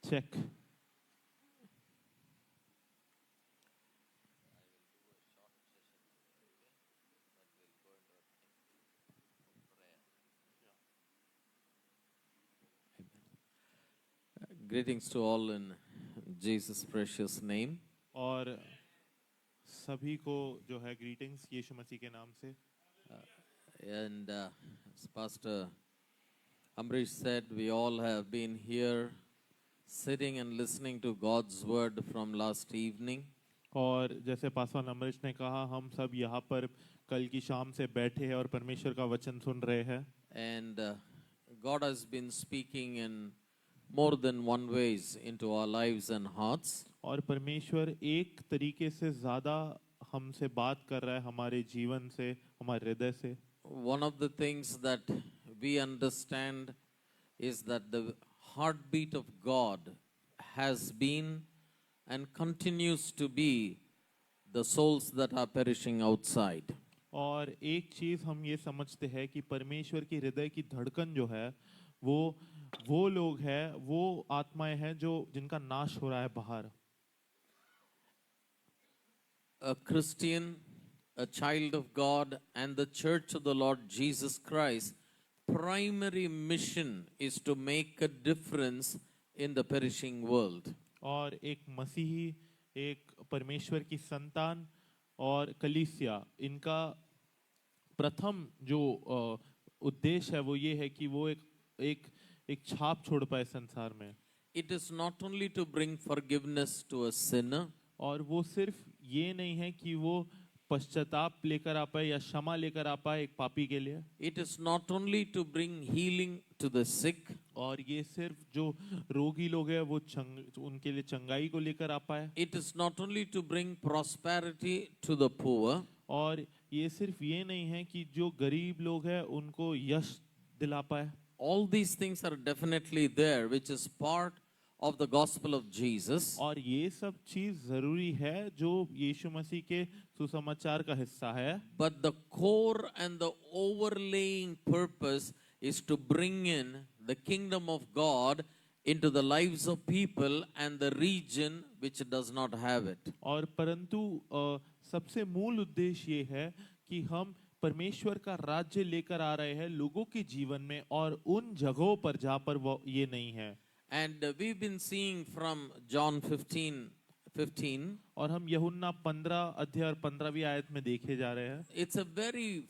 Check. Greetings to all in Jesus' precious name. और सभी को जो है ग्रीटिंग्स यीशु मसीह के नाम से. And as Pastor Amrish said, we all have been here sitting and listening to God's word from last evening. और जैसे पासवान अमरीश ने कहा, हम सब यहाँ पर कल की शाम से बैठे हैं और परमेश्वर का वचन सुन रहे हैं. And God has been speaking in more than one ways into our lives and hearts. और परमेश्वर एक तरीके से ज़्यादा हमसे बात कर रहा है, हमारे जीवन से, हमारे हृदय से. One of the things that we understand is that the heartbeat of God has been and continues to be the souls that are perishing outside. और एक चीज़ हम ये समझते हैं कि परमेश्वर की हृदय की धड़कन जो है वो लोग हैं, वो आत्माएं हैं जो जिनका नाश हो रहा है बाहर. A Christian, a child of God, and the church of the Lord Jesus Christ, primary mission is to make a difference in the perishing world. और एक मसीही, एक परमेश्वर की संतान और कलीसिया, इनका प्रथम जो उद्देश्य है वो ये है कि वो एक छाप छोड़ पाए संसार में. It is not only to bring forgiveness to a sinner, और वो सिर्फ ये नहीं है कि वो पश्चाताप लेकर आ पाए या क्षमा लेकर आ पाए एक पापी के लिए. it is not only to bring healing to the sick, और ये सिर्फ जो रोगी लोग हैं वो उनके लिए चंगाई को लेकर आ पाए. it is not only to bring prosperity to the poor, और ये सिर्फ ये नहीं है कि जो गरीब लोग हैं उनको यश दिला पाए. all these things are definitely there, which is part of the gospel of Jesus. और ये सब चीज जरूरी है जो यीशु मसीह के सुसमाचार का हिस्सा है. But the core and the overlaying purpose is to bring in the kingdom of God into the lives of people and the region which does not have it. और परंतु सबसे मूल उद्देश्य ये है कि हम परमेश्वर का राज्य लेकर आ रहे हैं लोगों के जीवन में और उन जगहों पर जहाँ पर वो ये नहीं है. And we've been seeing from John 15. और हम यूहन्ना 15 अध्याय और 15वीं आयत में देखे जा रहे हैं. It's a very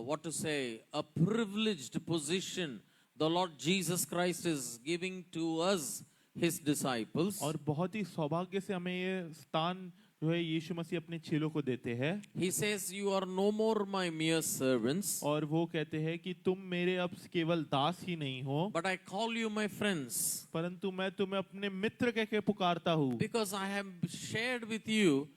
what to say, a privileged position the Lord Jesus Christ is giving to us, his disciples. और बहुत ही सौभाग्य से हमें ये स्थान जो है यीशु मसीह अपने चेलों को देते हैं. He says, you are no more my mere servants, और वो कहते हैं कि तुम मेरे अब केवल दास ही नहीं हो, but I call you my friends, परंतु मैं तुम्हें अपने मित्र कह के पुकारता हूँ. because I have shared with you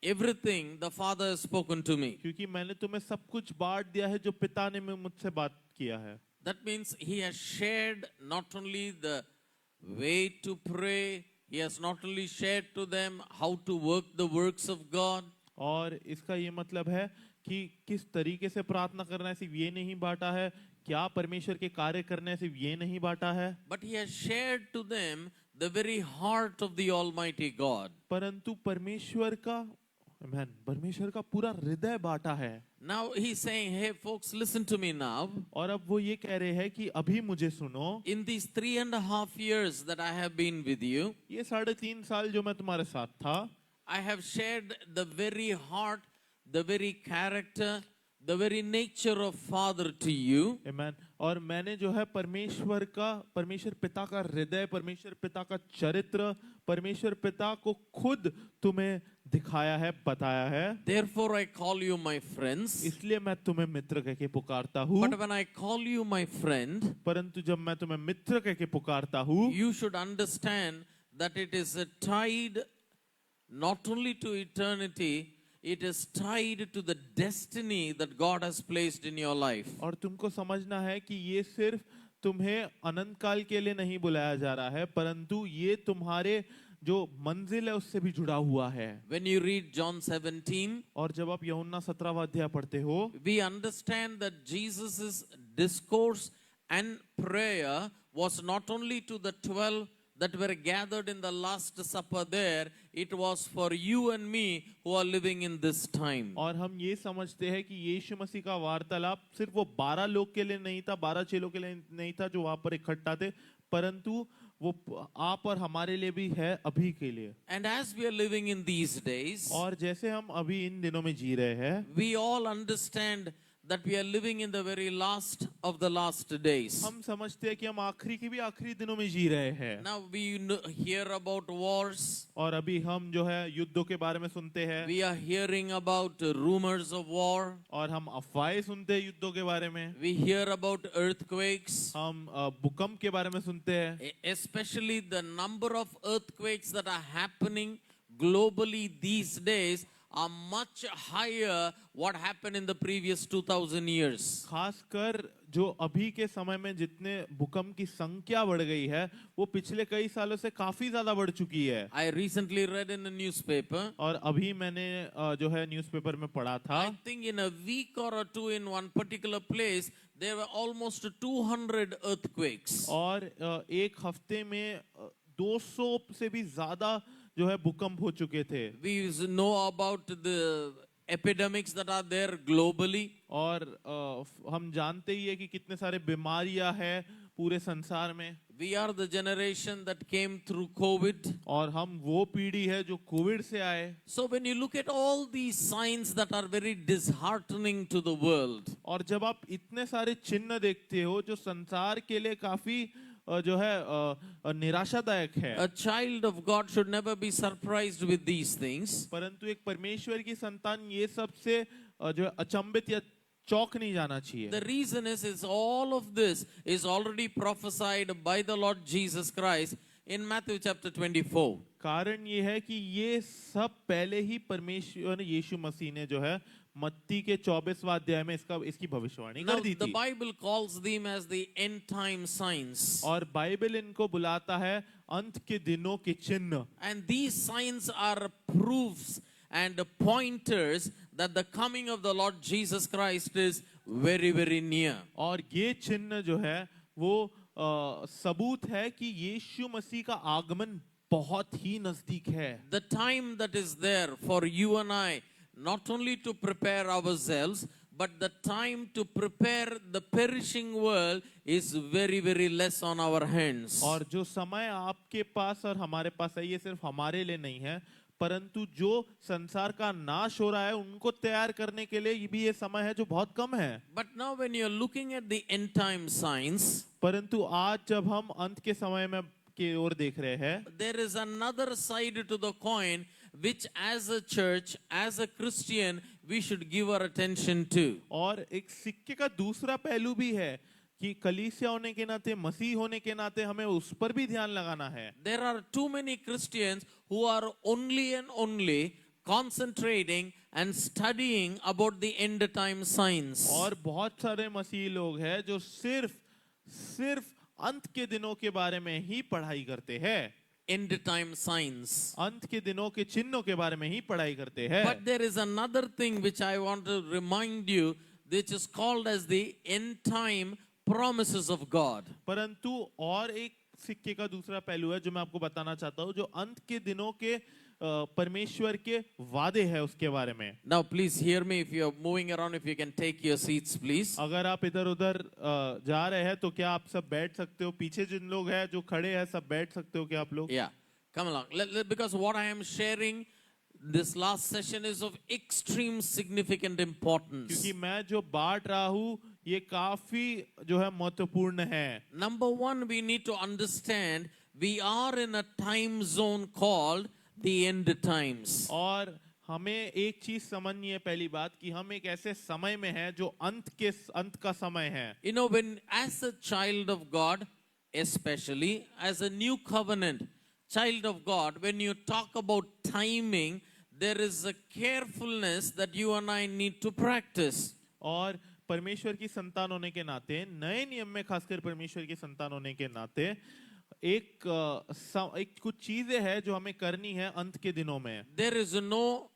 everything the Father has spoken to me. क्योंकि मैंने तुम्हें सब कुछ बांट दिया है जो पिता ने मुझसे बात किया है. That means he has shared not only the way to pray, he has not only shared to them how to work the works of God. और इसका ये मतलब है कि किस तरीके से प्रार्थना करना है, सिर्फ ये नहीं बांटा है. क्या परमेश्वर के कार्य करना है, सिर्फ ये नहीं बांटा है. But he has shared to them the very heart of the Almighty God. परंतु परमेश्वर का पूरा हृदय बांटा है. Now he's saying, hey folks, listen to me now. और अब वो ये कह रहे हैं कि अभी मुझे सुनो. In these 3.5 years that I have been with you, ये 3.5 साल जो मैं तुम्हारे साथ था, I have shared the very heart, the very character, the very nature of Father to you. Amen. और मैंने जो है परमेश्वर पिता का हृदय, परमेश्वर पिता का चरित्र, परमेश्वर पिता को खुद तुम्हें दिखाया है, बताया है. Therefore I call you my friends. इसलिए मैं तुम्हें मित्र कह के पुकारता हूँ. But when I call you my friend, परंतु जब मैं तुम्हें मित्र कह के पुकारता हूँ, you should understand that it is tied not only to eternity, it is tied to the destiny that God has placed in your life. और तुमको समझना है कि ये सिर्फ तुम्हें अनंत काल के लिए नहीं बुलाया जा रहा है, परंतु ये तुम्हारे जो मंजिल है उससे भी जुड़ा हुआ है. When you read John 17, और जब आप यूहन्ना 17वां अध्याय पढ़ते हो, we understand that Jesus' discourse and prayer was not only to the 12 that were gathered in the Last Supper there, it was for you and me who are living in this time. और हम ये समझते हैं कि यीशु मसीह का वार्तालाप सिर्फ वो 12 लोग के लिए नहीं था, 12 चेलों के लिए नहीं था जो वहां पर इकट्ठा थे, परंतु वो आप और हमारे लिए भी है अभी के लिए. And as we are living in these days, और जैसे हम अभी इन दिनों में जी रहे हैं, we all understand that we are living in the very last of the last days. हम समझते हैं कि हम आखिरी की भी आखिरी दिनों में जी रहे हैं. Now we hear about wars. और अभी हम जो है युद्धों के बारे में सुनते हैं. We are hearing about rumors of war. और हम अफवाहें सुनते हैं युद्धों के बारे में. We hear about earthquakes. हम भूकंप के बारे में सुनते हैं. Especially the number of earthquakes that are happening globally these days are much higher what happened in the previous 2000 years. खासकर जो अभी के समय में जितने भूकंप की संख्या बढ़ गई है वो पिछले कई सालों से काफी ज्यादा बढ़ चुकी है. I recently read in a newspaper. और अभी मैंने जो है न्यूज़पेपर में पढ़ा था. I think in a week or two in one particular place there were almost 200 earthquakes. और एक हफ्ते में 200 से भी ज्यादा जो है भूकंप हो चुके थे. We know about the epidemics that are there globally. और हम जानते ही है कि कितने सारे बीमारियां हैं पूरे संसार में. We are the generation that came through COVID. और हम वो पीढ़ी है जो कोविड से आए. So when you look at all these signs that are very disheartening to the world, और जब आप इतने सारे चिन्ह देखते हो जो संसार के लिए काफी जो है निराशादायक है. a child of God should never be surprised with these things. परंतु एक परमेश्वर की संतान ये सब से जो है अचंभित या चौक नहीं जाना चाहिए. The reason is all of this is already prophesied by the Lord Jesus Christ in Matthew chapter 24. कारण ये है कि ये सब पहले ही परमेश्वर यीशु मसीह ने जो है मत्ती के 24वां अध्याय में इसकी भविष्यवाणी Now कर दी the थी. Bible calls them as the end time signs. और बाइबल इनको बुलाता है अंत के दिनों के चिन्ह. And these signs are proofs and pointers that the coming of the Lord Jesus Christ is very, very near. और ये चिन्ह जो है वो सबूत है कि यीशु मसीह का आगमन बहुत ही नजदीक है. The time that is there for you and I, not only to prepare ourselves, but the time to prepare the perishing world is very, very less on our hands. और जो समय आपके पास और हमारे पास है ये सिर्फ हमारे लिए नहीं है, परंतु जो संसार का नाश हो रहा है उनको तैयार करने के लिए भी ये समय है जो बहुत कम है. But now when you're looking at the end time signs, परंतु आज जब हम अंत के समय में की ओर देख रहे हैं, there is another side to the coin which as a church, as a Christian, we should give our attention to. और एक सिक्के का दूसरा पहलू भी है कि कलीसिया होने के नाते, मसीह होने के नाते हमें उस पर भी ध्यान लगाना है. There are too many Christians who are only and only concentrating and studying about the end time signs. और बहुत सारे मसीही लोग हैं जो सिर्फ अंत के दिनों के बारे में ही पढ़ाई करते हैं. End time signs. अंत के दिनों के चिन्हों के बारे में ही पढ़ाई करते हैं. But there is another thing which I want to remind you, which is called as the end time promises of God. परंतु और एक सिक्के का दूसरा पहलू है जो मैं आपको बताना चाहता हूँ, जो अंत के दिनों के परमेश्वर के वादे हैं उसके बारे में. Now please hear me. If you are moving around, if you can take your seats please. अगर आप इधर उधर जा रहे हैं तो क्या आप सब बैठ सकते हो? पीछे जिन लोग हैं जो खड़े हैं सब बैठ सकते हो क्या आप लोग? Yeah, come along. Because what I am sharing this last session is of extreme significant importance. क्योंकि मैं जो बांट रहा हूँ ये काफी जो है महत्वपूर्ण है. Number one, we need to understand we are in a time zone called the end times. और हमें एक चीज समझनी है, पहली बात कि हम एक ऐसे समय में हैं जो अंत का समय है. You know, when as a child of God, especially as a new covenant child of God, when you talk about timing, there is a carefulness that you and I need to practice. और परमेश्वर की संतान होने के नाते, नए नियम में खासकर परमेश्वर की संतान होने के नाते एक कुछ चीजें हैं जो हमें करनी है अंत के दिनों में. There is no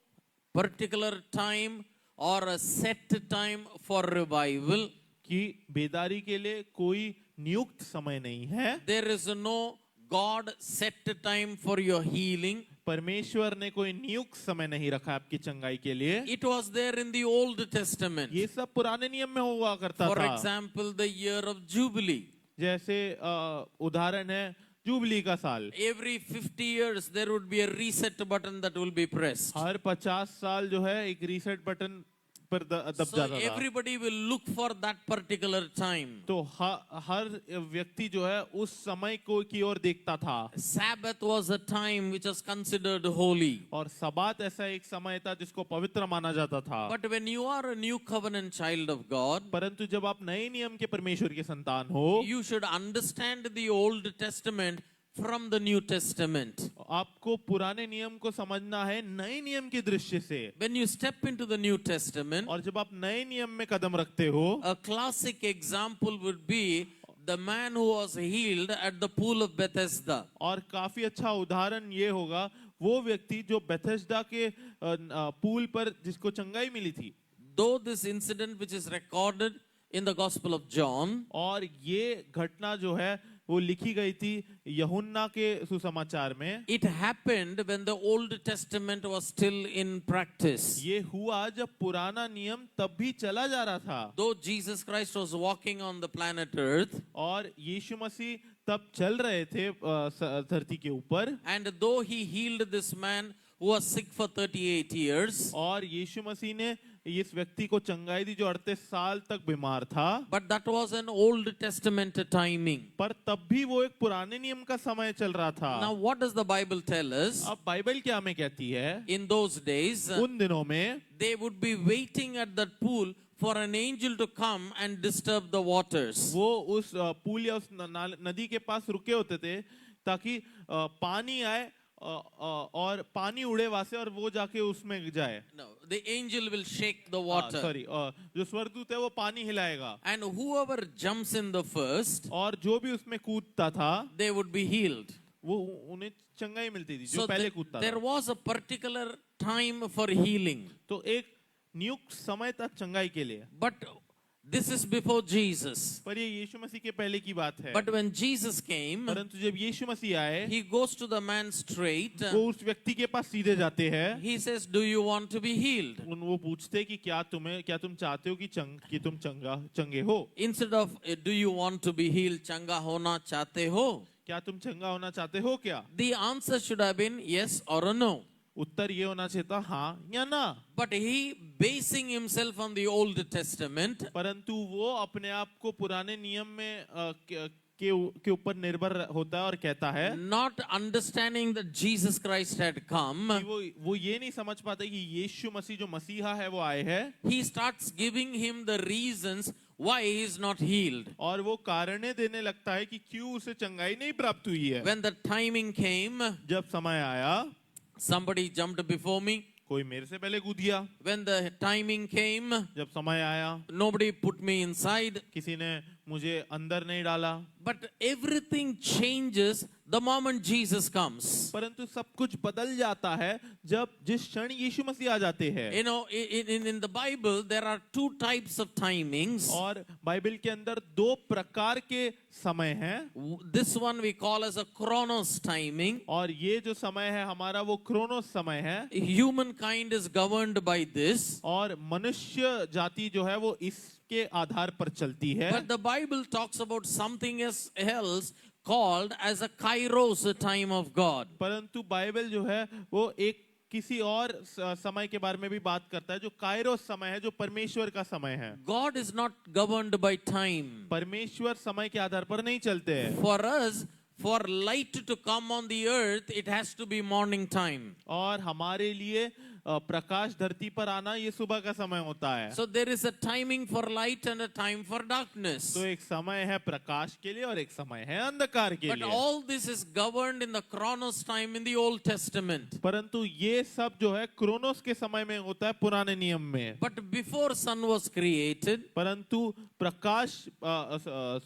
particular time or a set time for revival. कि बेदारी के लिए कोई नियुक्त समय नहीं है। There is no God set time for your healing. परमेश्वर ने कोई नियुक्त समय नहीं रखा आपकी चंगाई के लिए। It was there in the Old Testament. ये सब पुराने नियम में हुआ करता For था। example, the year of Jubilee. जैसे उदाहरण है जुबली का साल। Every 50 years there would be a reset button that will be pressed. हर 50 साल जो है एक रीसेट बटन पर दब So जाता था। everybody will look for that particular time. तो हर व्यक्ति जो है उस समय को की ओर देखता था। Sabbath was a time which was considered holy. और सबात ऐसा एक समय था जिसको पवित्र माना जाता था। But when you are a new covenant child of God, परंतु जब आप नए नियम के परमेश्वर के संतान हो, you should understand the Old Testament from the New Testament. आपको पुराने नियम को समझना है नए नियम के दृश्य से। When you step into the New Testament, और जब आप नए नियम में कदम रखते हो, a classic example would be the man who was healed at the pool of Bethesda. और काफी अच्छा उदाहरण ये होगा वो व्यक्ति जो बेथेस्दा के पूल पर जिसको चंगाई मिली थी। Though this incident which is recorded in the Gospel of John, और ये घटना जो है वो लिखी गई थी यूहन्ना के सुसमाचार में। it happened when the Old Testament was still in practice. ये हुआ जब पुराना नियम तब भी चला जा रहा था। Though Jesus Christ was walking on the planet Earth, और यीशु मसीह तब चल रहे थे धरती के ऊपर। and though he healed this man who was sick for 38 years, और यीशु मसीह ने इस व्यक्ति को चंगाई दी जो 38 साल तक बीमार था। but that was an Old Testament timing. पर तब भी वो एक पुराने नियम का समय चल रहा था। Now what does the Bible tell us? अब बाइबल क्या हमें कहती है? In those days, उन दिनों में they would be waiting at that pool for an angel to come and disturb the waters. वो उस पुल या उस नदी के पास रुके होते थे ताकि पानी आए और पानी उड़े वहां से और वो जाके उसमें जाए। No, the angel will shake the water. Sorry, जो स्वर्गदूत है वो पानी हिलाएगा। And whoever jumps in the first, और जो भी उसमें कूदता था they would be healed. वो उन्हें चंगाई मिलती थी जो So पहले कूदता there था। was a particular time for healing. तो एक नियुक्त समय था चंगाई के लिए। But this is before Jesus. पर ये यीशु मसीह के पहले की बात है। But when Jesus came, परंतु जब यीशु मसीह आए, he goes to the man straight. वो उस व्यक्ति के पास सीधे जाते हैं। He says, "Do you want to be healed?" वो पूछते कि क्या तुम चाहते हो कि तुम चंगे हो? Instead of "Do you want to be healed?" चंगा होना चाहते हो? क्या तुम चंगा होना चाहते हो क्या? The answer should have been yes or a no. उत्तर ये होना चाहिए था हाँ या ना। But he, basing himself on the Old Testament, परंतु वो अपने आप को पुराने नियम में के ऊपर निर्भर होता है और कहता है not understanding that Jesus Christ had come, कि वो ये नहीं समझ पाते कि यीशु मसीह जो मसीहा है वो आए हैं। he starts giving him the reasons why he is not healed. और वो कारणें देने लगता है कि क्यों उसे चंगाई नहीं प्राप्त हुई है। When the timing came, जब समय आया, somebody jumped before me. कोई मेरे से पहले कूद गया। When the timing came, जब समय आया, nobody put me inside. किसी ने मुझे अंदर नहीं डाला। But everything changes the moment Jesus comes. परंतु सब कुछ बदल जाता है जब जिस क्षण यीशु मसीह आ जाते हैं। You know, in the Bible, there are two types of timings. और बाइबल के अंदर दो प्रकार के समय हैं। This one we call as a chronos timing. और ये जो समय है हमारा वो क्रोनोस समय है। Humankind is governed by this. और मनुष्य जाति जो है वो इसके आधार पर चलती है। But the Bible talks about something else called as a kairos time of God. परंतु बाइबल जो है वो एक किसी और समय के बारे में भी बात करता है जो काइरोस समय है, जो परमेश्वर का समय है। God is not governed by time. परमेश्वर समय के आधार पर नहीं चलते हैं। For us, for light to come on the earth, it has to be morning time. और हमारे लिए प्रकाश धरती पर आना ये सुबह का समय होता है। So there is a timing for light and a time for darkness. तो एक समय है प्रकाश के लिए और एक समय है अंधकार के But लिए। all this is governed in the chronos time in the Old Testament. परंतु ये सब जो है क्रोनोस के समय में होता है पुराने नियम में। But before sun was created, परंतु प्रकाश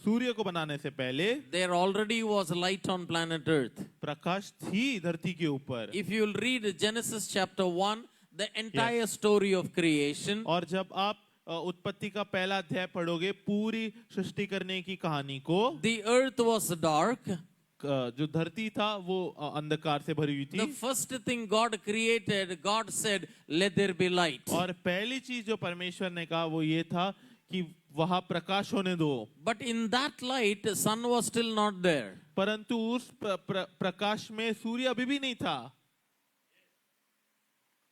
सूर्य को बनाने से पहले there already was light on planet Earth. प्रकाश थी धरती के ऊपर। If you'll read Genesis chapter 1, the entire story of creation, और जब आप उत्पत्ति का पहला अध्याय पढ़ोगे, पूरी सृष्टि करने की कहानी को, the earth was dark. जो धरती था वो अंधकार से भरी हुई The थी, first thing God created, God said, "Let there be light." और पहली चीज जो परमेश्वर ने कहा वो ये था कि वहां प्रकाश होने दो। But in that light, sun was still not there. परंतु उस प्रकाश में सूर्य अभी भी नहीं था,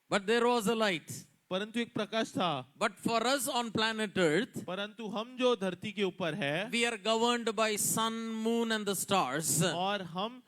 But there was a light. परंतु एक प्रकाश था। But for us on planet Earth, परंतु हम जो धरती के ऊपर है, we are governed by sun, moon, and the stars. और हम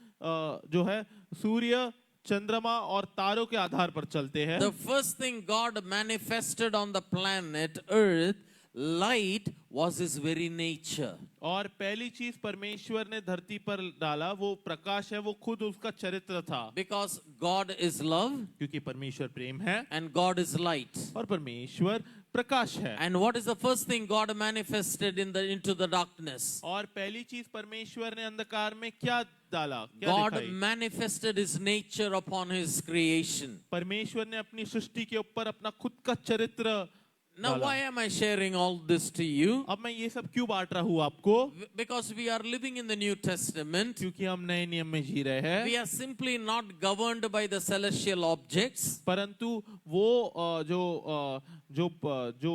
जो है सूर्य, चंद्रमा और तारों के आधार पर चलते हैं। The first thing God manifested on the planet Earth, light, was His very nature. और पहली चीज परमेश्वर ने धरती पर डाला वो प्रकाश है, वो खुद उसका चरित्र था। Because God is love क्योंकि परमेश्वर प्रेम है and God is light. और परमेश्वर प्रकाश है। And what is the first thing God manifested into the darkness? और पहली चीज परमेश्वर ने अंधकार में क्या डाला, क्या God दिखाई? manifested His nature upon His creation. परमेश्वर ने अपनी सृष्टि के ऊपर अपना खुद का चरित्र Now, डाला। why am I sharing all this to you? अब मैं ये सब क्यों बांट रहा हूँ आपको? Because we are living in the New Testament. क्योंकि हम नए नियम में जी रहे हैं। We are simply not governed by the celestial objects. परंतु वो जो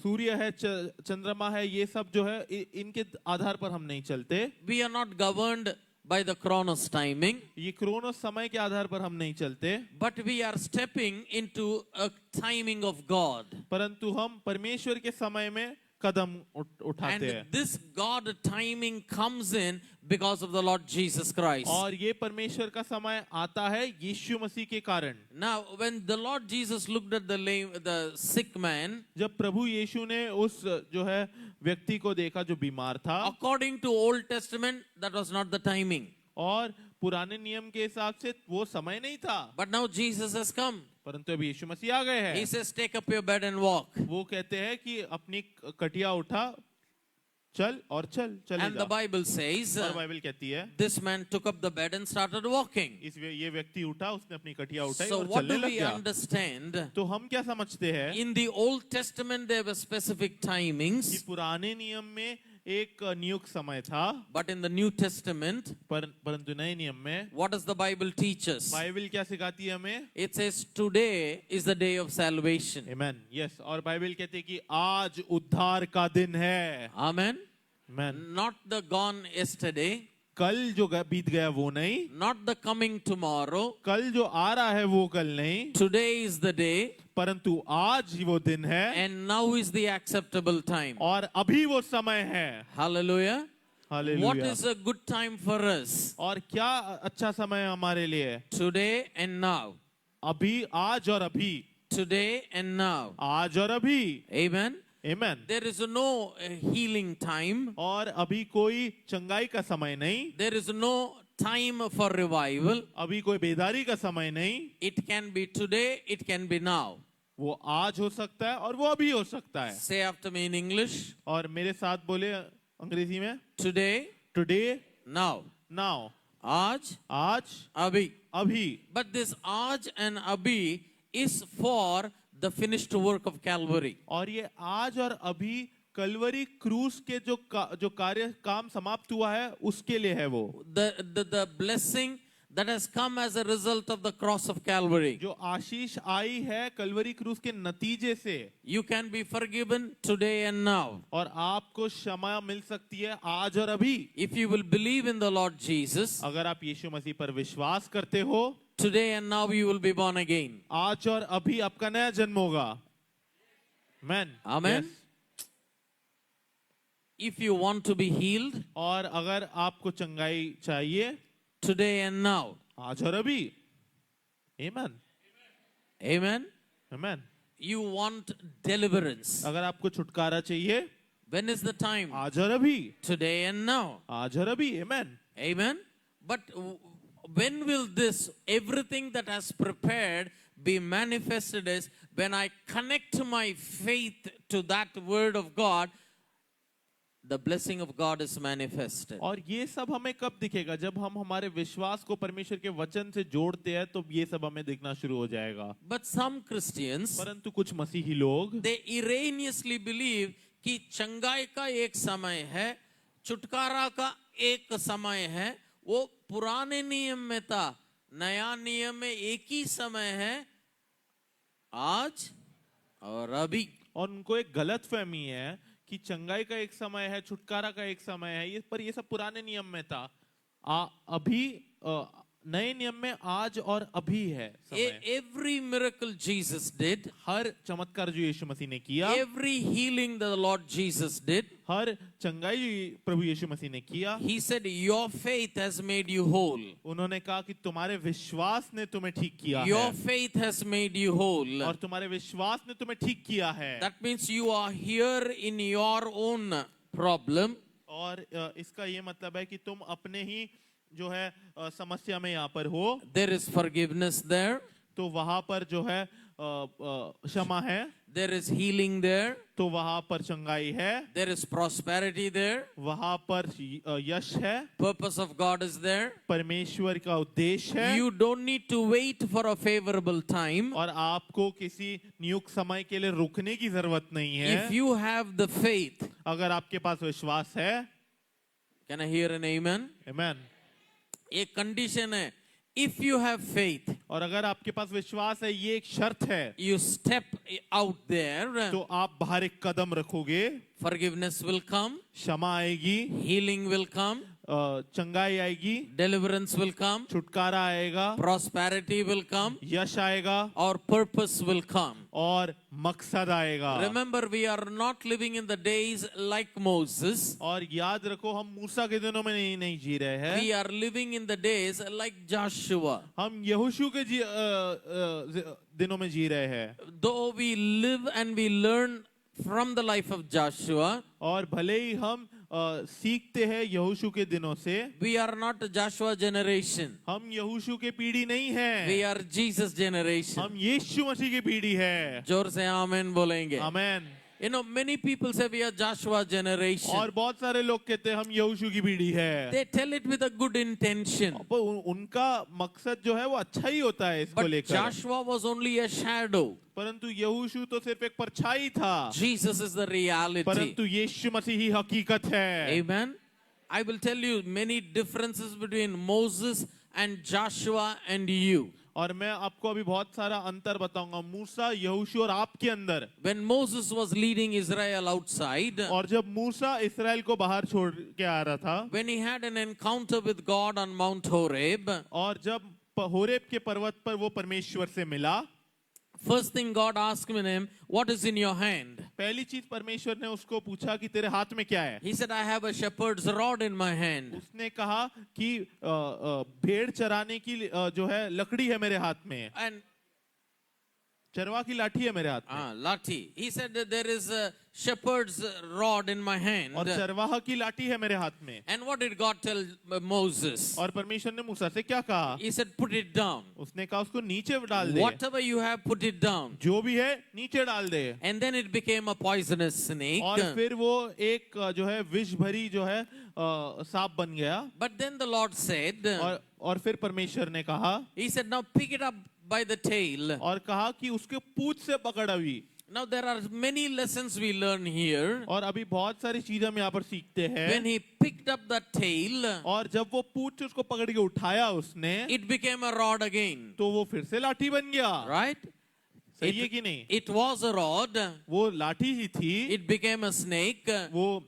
सूर्य है, चंद्रमा है, ये सब जो है इनके आधार पर हम नहीं चलते। We are not governed by the chronos timing. ये क्रोनोस समय के आधार पर हम नहीं चलते, But we are stepping into a timing of God. परंतु हम परमेश्वर के समय में कदम उठाते हैं। And this God timing comes in because of the Lord Jesus Christ. और ये परमेश्वर का समय आता है यीशु मसीह के कारण। Now, when the Lord Jesus looked at the sick man, जब प्रभु यीशु ने उस जो है व्यक्ति को देखा जो बीमार था, according to Old Testament, that was not the timing. और पुराने नियम के हिसाब से वो समय नहीं था, But now Jesus has come. परंतु अभी यीशु मसीह आ गए हैं। He says, "Take up your bed and walk." वो कहते हैं कि अपनी कटिया उठा, चल और चले And the जा। Bible says, और बाइबल कहती है this man took up the bed and started walking. ये व्यक्ति उठा, उसने अपनी कटिया उठाई So और what चलने do लग we गया। understand? तो हम क्या समझते हैं In the Old Testament, there were specific कि timings, पुराने नियम में एक नियुक्त समय था, but in the New Testament, परंतु नए नियम में what does the Bible teach us? Bible क्या सिखाती है हमें? It says, today is the day of salvation. Amen. Yes, और बाइबल कहती है कि आज उद्धार का दिन है। Amen. Amen. Not the gone yesterday, कल जो बीत गया वो नहीं, not the coming tomorrow. कल जो आ रहा है वो कल नहीं, Today is the day, परंतु आज ही वो दिन है and now is the acceptable time. और अभी वो समय है। Hallelujah. What hallelujah. is a good time for us? और क्या अच्छा समय है हमारे लिए? Today and now. अभी, आज और अभी, Today and now. आज और अभी। Amen. Amen. There is no healing time. और अभी कोई चंगाई का समय नहीं, There is no time for revival. अभी कोई बेदारी का समय नहीं। It can be today, it can be now. वो आज हो सकता है और वो अभी हो सकता है। Say after me in English. और मेरे साथ बोले अंग्रेजी में, Today, today, now. Now, Aaj, आज, abhi. अभी। But this aaj and abhi is for the finished work of Calvary. और ये आज और अभी कलवरी क्रूस के जो कार्य काम समाप्त हुआ है उसके लिए है वो। The blessing that has come as a result of the cross of Calvary. जो आशीष आई है कलवरी क्रूस के नतीजे से। You can be forgiven today and now. और आपको क्षमा मिल सकती है आज और अभी। If you will believe in the Lord Jesus, अगर आप यीशु मसीह पर विश्वास करते हो, today and now you will be born again. आज और अभी आपका नया जन्म होगा। Amen. Amen. Yes. If you want to be healed, और अगर आपको चंगाई चाहिए, today and now. आज और अभी। Amen. Amen. Amen. You want deliverance. अगर आपको छुटकारा चाहिए, When is the time? आज और अभी। Today and now. आज और अभी। Amen. Amen. But when will this, everything that has prepared, be manifested is when I connect my faith to that word of God the blessing of God is manifested. और ये सब हमें कब दिखेगा? जब हम हमारे विश्वास को परमेश्वर के वचन से जोड़ते हैं, तो ये सब हमें दिखना शुरू हो जाएगा। But some Christians, परंतु कुछ मसीही लोग they erroneously believe कि चंगाई का एक समय है, छुटकारा का एक समय है, वो पुराने नियम में था, नया नियम में एक ही समय है, आज और अभी। और उनको एक गलत फहमी है कि चंगाई का एक समय है, छुटकारा का एक समय है, ये पर ये सब पुराने नियम में था। अभी नए नियम में आज और अभी है समय। Every miracle Jesus did, हर चमत्कार जो यीशु मसीह ने किया, every healing the Lord Jesus did, हर चंगाई जो प्रभु यीशु मसीह ने किया, He said, your faith has made you whole. उन्होंने कहा कि तुम्हारे विश्वास ने तुम्हें ठीक किया Your है, faith has made you whole. और तुम्हारे विश्वास ने तुम्हें ठीक किया है। That means you are here in your own problem. और इसका ये मतलब है कि तुम अपने ही जो है समस्या में यहाँ पर हो, There is forgiveness there. तो वहां पर जो है क्षमा है, There is healing there. तो वहां पर चंगाई है, There is prosperity there. वहां पर यश है, Purpose of God is there. परमेश्वर का उद्देश्य है। You don't need to wait for a favorable time. और आपको किसी नियुक्त समय के लिए रुकने की जरूरत नहीं है। If you have the faith, अगर आपके पास विश्वास है, can I hear an amen? आमेन। एक कंडीशन है, if you have faith, और अगर आपके पास विश्वास है, ये एक शर्त है, you step out there, तो आप बाहर एक कदम रखोगे, forgiveness will come, क्षमा आएगी, healing will come, चंगाई आएगी, deliverance will come, छुटकारा आएगा, prosperity will come, यश आएगा, or purpose will come. और मकसद आएगा। Remember, we are not living in the days like Moses. और याद रखो, हम मूसा के दिनों में नहीं जी रहे हैं, We are living in the days like Joshua. हम यहोशू के दिनों में जी रहे हैं। Though we live and we learn from the life of Joshua, और भले ही हम सीखते हैं यहोशू के दिनों से, we are not a Joshua generation. हम यहोशू के पीढ़ी नहीं हैं, We are Jesus generation. हम यीशु मसीह की पीढ़ी है। जोर से आमेन बोलेंगे। आमेन। You know, many people say we are Joshua generation. और बहुत सारे लोग कहते हैं हम यहोशू की पीढ़ी है, They tell it with a good intention. पर उनका मकसद जो है वो अच्छा ही होता है इसको But लेकर, Joshua was only a shadow. परंतु यहोशू तो सिर्फ एक परछाई था, Jesus is the reality. परंतु यीशु मसीह ही हकीकत है। Amen. I will tell you many differences between Moses and Joshua and you. और मैं आपको अभी बहुत सारा अंतर बताऊंगा मूसा, यहोशू और आपके अंदर। When Moses was leading Israel outside, और जब मूसा इस्राएल को बाहर छोड़ के आ रहा था, when he had an encounter with God on Mount Horeb, और जब होरेब के पर्वत पर वो परमेश्वर से मिला, first thing God asked him, what is in your hand? पहली चीज परमेश्वर ने उसको पूछा कि तेरे हाथ में क्या है। He said, I have a shepherd's rod in my hand. उसने कहा कि भेड़ चराने की जो है लकड़ी है मेरे हाथ में, And चरवा की लाठी है मेरे हाथ में। lathi. He said that there is a shepherd's rod in my hand. और चरवाहा की लाठी है मेरे हाथ में। And what did God tell Moses? और परमेश्वर ने मूसा से क्या कहा? He said, put it down. उसने कहा उसको नीचे डाल दे, Whatever you have, put it down. जो भी है नीचे डाल दे। And then it became a poisonous snake. और फिर वो एक जो है विष भरी जो है सांप बन गया। But then the Lord said, और फिर परमेश्वर ने कहा, He said, now pick it up by the tail. और कहा कि उसके पूंछ से पकड़ अभी। Now there are many lessons we learn here. और अभी बहुत सारी चीजें हम यहाँ पर सीखते हैं। When he picked up the tail, और जब वो पूंछ से उसको पकड़ के उठाया उसने, it became a rod again. तो वो फिर से लाठी बन गया। Right? सही है कि नहीं? It was a rod. वो लाठी ही थी, It became a snake. वो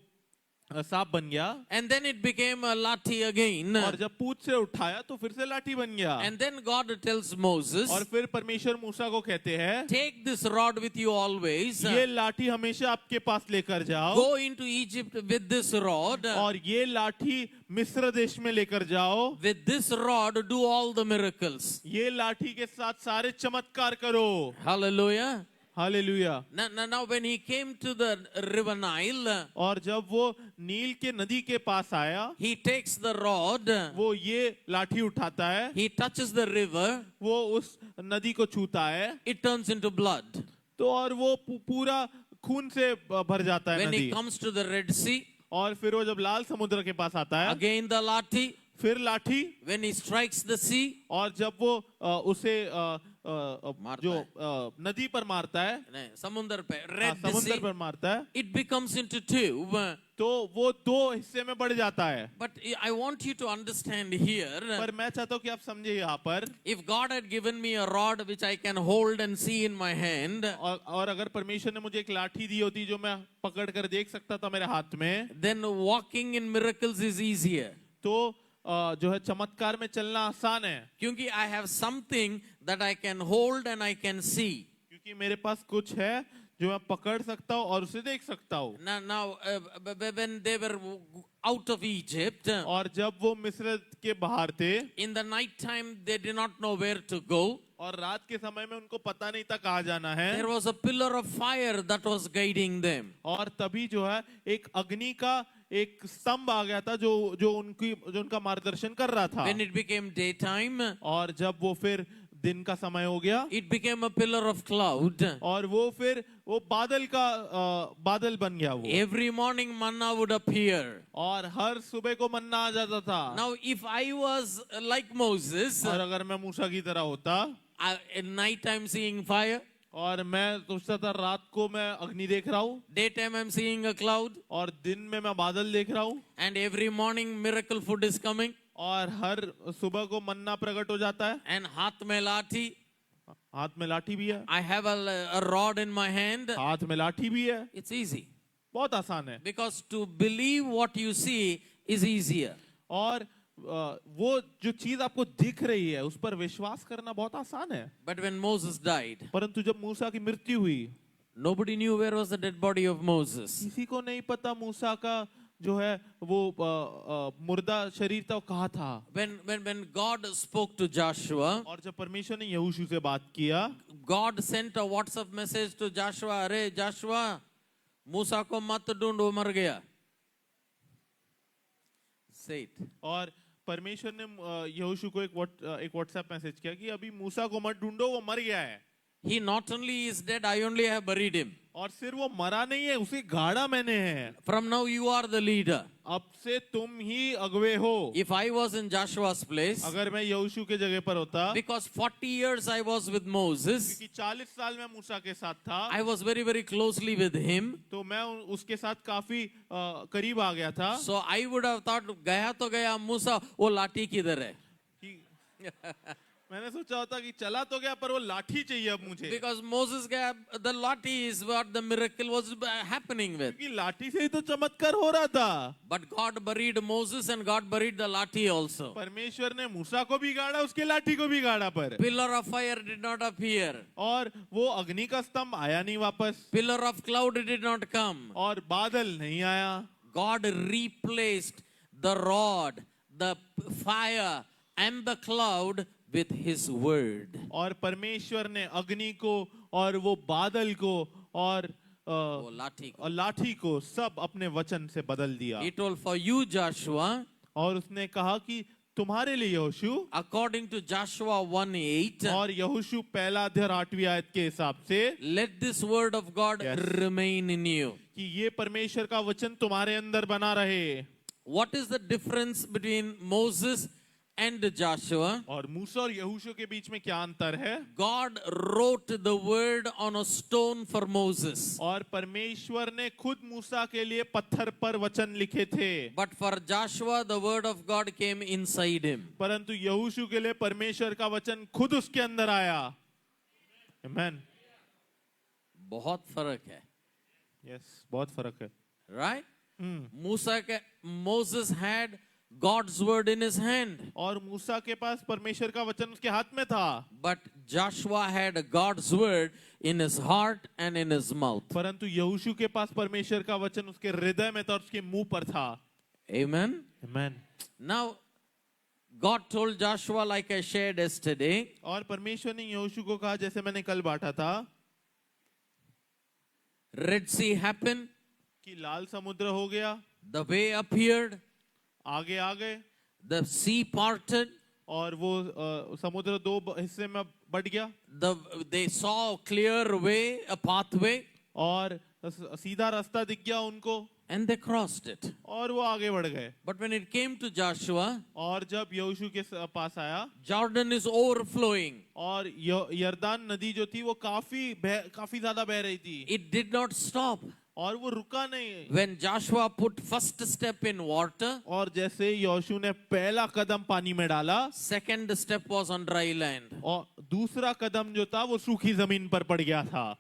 सांप बन गया। And then it became a lathi again. और जब पूंछ से उठाया तो फिर से लाठी बन गया। And then God tells Moses, और फिर परमेश्वर मूसा को कहते हैं, take this rod with you always. ये लाठी हमेशा आपके पास लेकर जाओ, Go into Egypt with this rod. और ये लाठी मिस्र देश में लेकर जाओ। With this rod, do all the miracles. ये लाठी के साथ सारे चमत्कार करो। Hallelujah. Hallelujah. Now when he came to the river Nile, और जब वो नील के नदी के पास आया, he takes the rod, वो ये लाठी उठाता है, he touches the river, वो उस नदी को छूता है, it turns into blood. तो और वो पूरा खून से भर जाता है When he नदी। comes to the Red Sea, और फिर वो जब लाल समुद्र के पास आता है, again the lathi, फिर लाठी, when he strikes the sea, और जब वो उसे मारता जो है। नदी पर मारता है, नहीं, समुद्र पे, हाँ, Red समुद्र Sea, पर मारता है, it becomes into two. तो वो दो हिस्से में बढ़ जाता है। But I want you to understand here, पर मैं चाहता हूँ कि आप समझे यहाँ पर, if God had given me a rod which I can hold and see in my hand, और अगर परमेश्वर ने मुझे एक लाठी दी होती जो मैं पकड़ कर देख सकता था मेरे हाथ में, then walking in miracles is easier. तो जो है चमत्कार में चलना आसान है, क्योंकि I have something that I can hold and I can see. क्योंकि मेरे पास कुछ है जो मैं पकड़ सकता हूँ और उसे देख सकता हूँ। Now, when they were out of Egypt, और जब वो मिस्र के बाहर थे, in the night time they did not know where to go. और रात के समय में उनको पता नहीं था कहाँ जाना है, There was a pillar of fire that was guiding them. और तभी जो है एक अग्नि का एक स्तंभ आ गया था जो उनका मार्गदर्शन कर रहा था। When it became daytime, और जब वो फिर दिन का समय हो गया, it became a pillar of cloud. और वो फिर वो बादल बन गया वो, Every morning manna would appear. और हर सुबह को मन्ना आ जाता था। Now, if I was like Moses, और अगर मैं मूसा की तरह होता, at night I'm seeing fire, और मैं सोचता था रात को मैं अग्नि देख रहा हूँ, daytime I'm seeing a cloud, और दिन में मैं बादल देख रहा हूँ, and every morning miracle food is coming, और हर सुबह को मन्ना प्रकट हो जाता है, and हाथ में लाठी, हाथ में लाठी भी है, I have a rod in my hand. हाथ में लाठी भी है, It's easy. बहुत आसान है। Because to believe what you see is easier. और वो जो चीज आपको दिख रही है उस पर विश्वास करना बहुत आसान है। But when Moses died, परंतु जब मूसा की मृत्यु हुई, nobody knew where was the dead body of Moses. किसी को नहीं पता मूसा का जो है वो मुर्दा शरीर था वो कहाँ था। When God spoke to Joshua, और जब परमेश्वर ने यहोशू से बात किया, God sent a WhatsApp message to Joshua, अरे Joshua, मूसा को मत ढूंढ, वो मर गया. Say it. और परमेश्वर ने यहोशू को एक व्हाट्सएप मैसेज किया कि अभी मूसा को मत ढूंढो, वो मर गया है। He not only is dead, I only have buried him. और सिर्फ वो मरा नहीं है, उसे गाड़ा मैंने है। From now you are the leader. अब से तुम ही अगुवे हो। If I was in Joshua's place, अगर मैं यहोशू के जगह पर होता, because 40 years I was with Moses, क्योंकि 40 साल में मूसा के साथ था, I was very, very closely with him. तो मैं उसके साथ काफी करीब आ गया था। So I would have thought, गया तो गया मूसा, वो लाठी किधर है? कि मैंने सोचा होता कि चला तो गया पर वो लाठी चाहिए अब मुझे, Because Moses गया, the lathi is what the miracle was happening with. क्योंकि लाठी से ही तो चमत्कार हो रहा था। But God buried Moses and God buried the lathi also. परमेश्वर ने मूसा को भी गाड़ा, उसके लाठी को भी गाड़ा, पर Pillar of fire did not appear. और वो अग्नि का स्तंभ आया नहीं वापस, Pillar of cloud did not come. और बादल नहीं आया। God replaced the rod, the fire and the cloud with his word. और परमेश्वर ने अग्नि को और वो बादल को और वो लाठी को. और लाठी को सब अपने वचन से बदल दिया। He told, for you Joshua, और उसने कहा कि तुम्हारे लिए यहोशू, according to Joshua 1:8, और यहोशू पहला अध्याय 8वीं आयत के हिसाब से, let this word of God Yes. remain in you. कि ये परमेश्वर का वचन तुम्हारे अंदर बना रहे। What is the difference between Moses and Joshua? और मूसा और यहोशू के बीच में क्या अंतर है? God wrote the word on a stone for Moses. और परमेश्वर ने खुद मूसा के लिए पत्थर पर वचन लिखे थे, But for Joshua, the word of God came inside him. परंतु यहोशू के लिए परमेश्वर का वचन खुद उसके अंदर आया। Amen. बहुत फर्क है. Yes, बहुत फर्क है। Right? Moses had God's word in his hand. और मूसा के पास परमेश्वर का वचन उसके हाथ में था, But Joshua had God's word in his heart and in his mouth. परंतु यहोशू के पास परमेश्वर का वचन उसके हृदय में था और उसके मुंह पर था। Amen? Amen. Now, God told Joshua, like I shared yesterday, और परमेश्वर ने यहोशू को कहा जैसे मैंने कल बांटा था, Red Sea happened, कि लाल समुद्र हो गया, the way appeared, आगे आ गए, the sea parted, और वो समुद्र दो हिस्से में बट गया, they saw a clear way, a pathway, और सीधा रास्ता दिख गया उनको, and they crossed it. और वो आगे बढ़ गए. But when it came to Joshua, और जब यहोशू के पास आया Jordan is overflowing. और यरदान नदी जो थी वो काफी ज्यादा बह रही थी It did not stop. और वो रुका नहीं. When Joshua put first step in water, और जैसे यहोशू ने पहला कदम पानी में डाला, second step was on dry land. और दूसरा कदम जो था वो सूखी जमीन पर पड़ गया था.